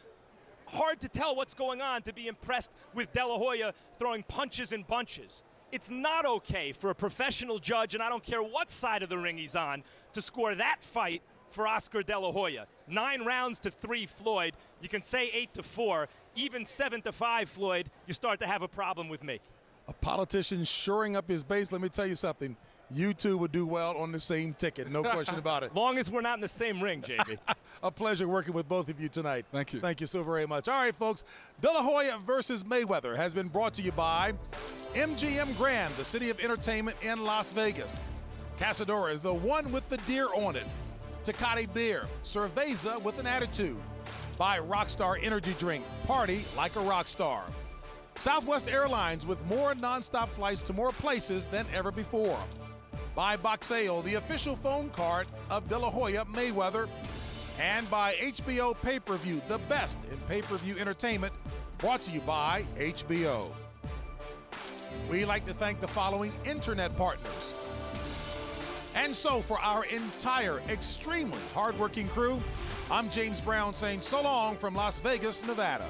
hard to tell what's going on, to be impressed with De La Hoya throwing punches and bunches. It's not okay for a professional judge, and I don't care what side of the ring he's on, to score that fight for Oscar De La Hoya. 9 rounds to 3 Floyd. You can say 8-4, even 7-5 Floyd. You start to have a problem with me. A politician shoring up his base. Let me tell you something. You two would do well on the same ticket, no question about it. Long as we're not in the same ring, JB. A pleasure working with both of you tonight. Thank you. Thank you so very much. All right, folks, De La Hoya versus Mayweather has been brought to you by MGM Grand, the city of entertainment in Las Vegas. Casadora is the one with the deer on it. Tecate Beer, Cerveza with an attitude. By Rockstar Energy Drink, party like a rock star. Southwest Airlines with more nonstop flights to more places than ever before. By Boxeo, the official phone card of De La Hoya Mayweather. And by HBO Pay-Per-View, the best in pay-per-view entertainment, brought to you by HBO. We'd like to thank the following internet partners. And so for our entire extremely hardworking crew, I'm James Brown saying so long from Las Vegas, Nevada.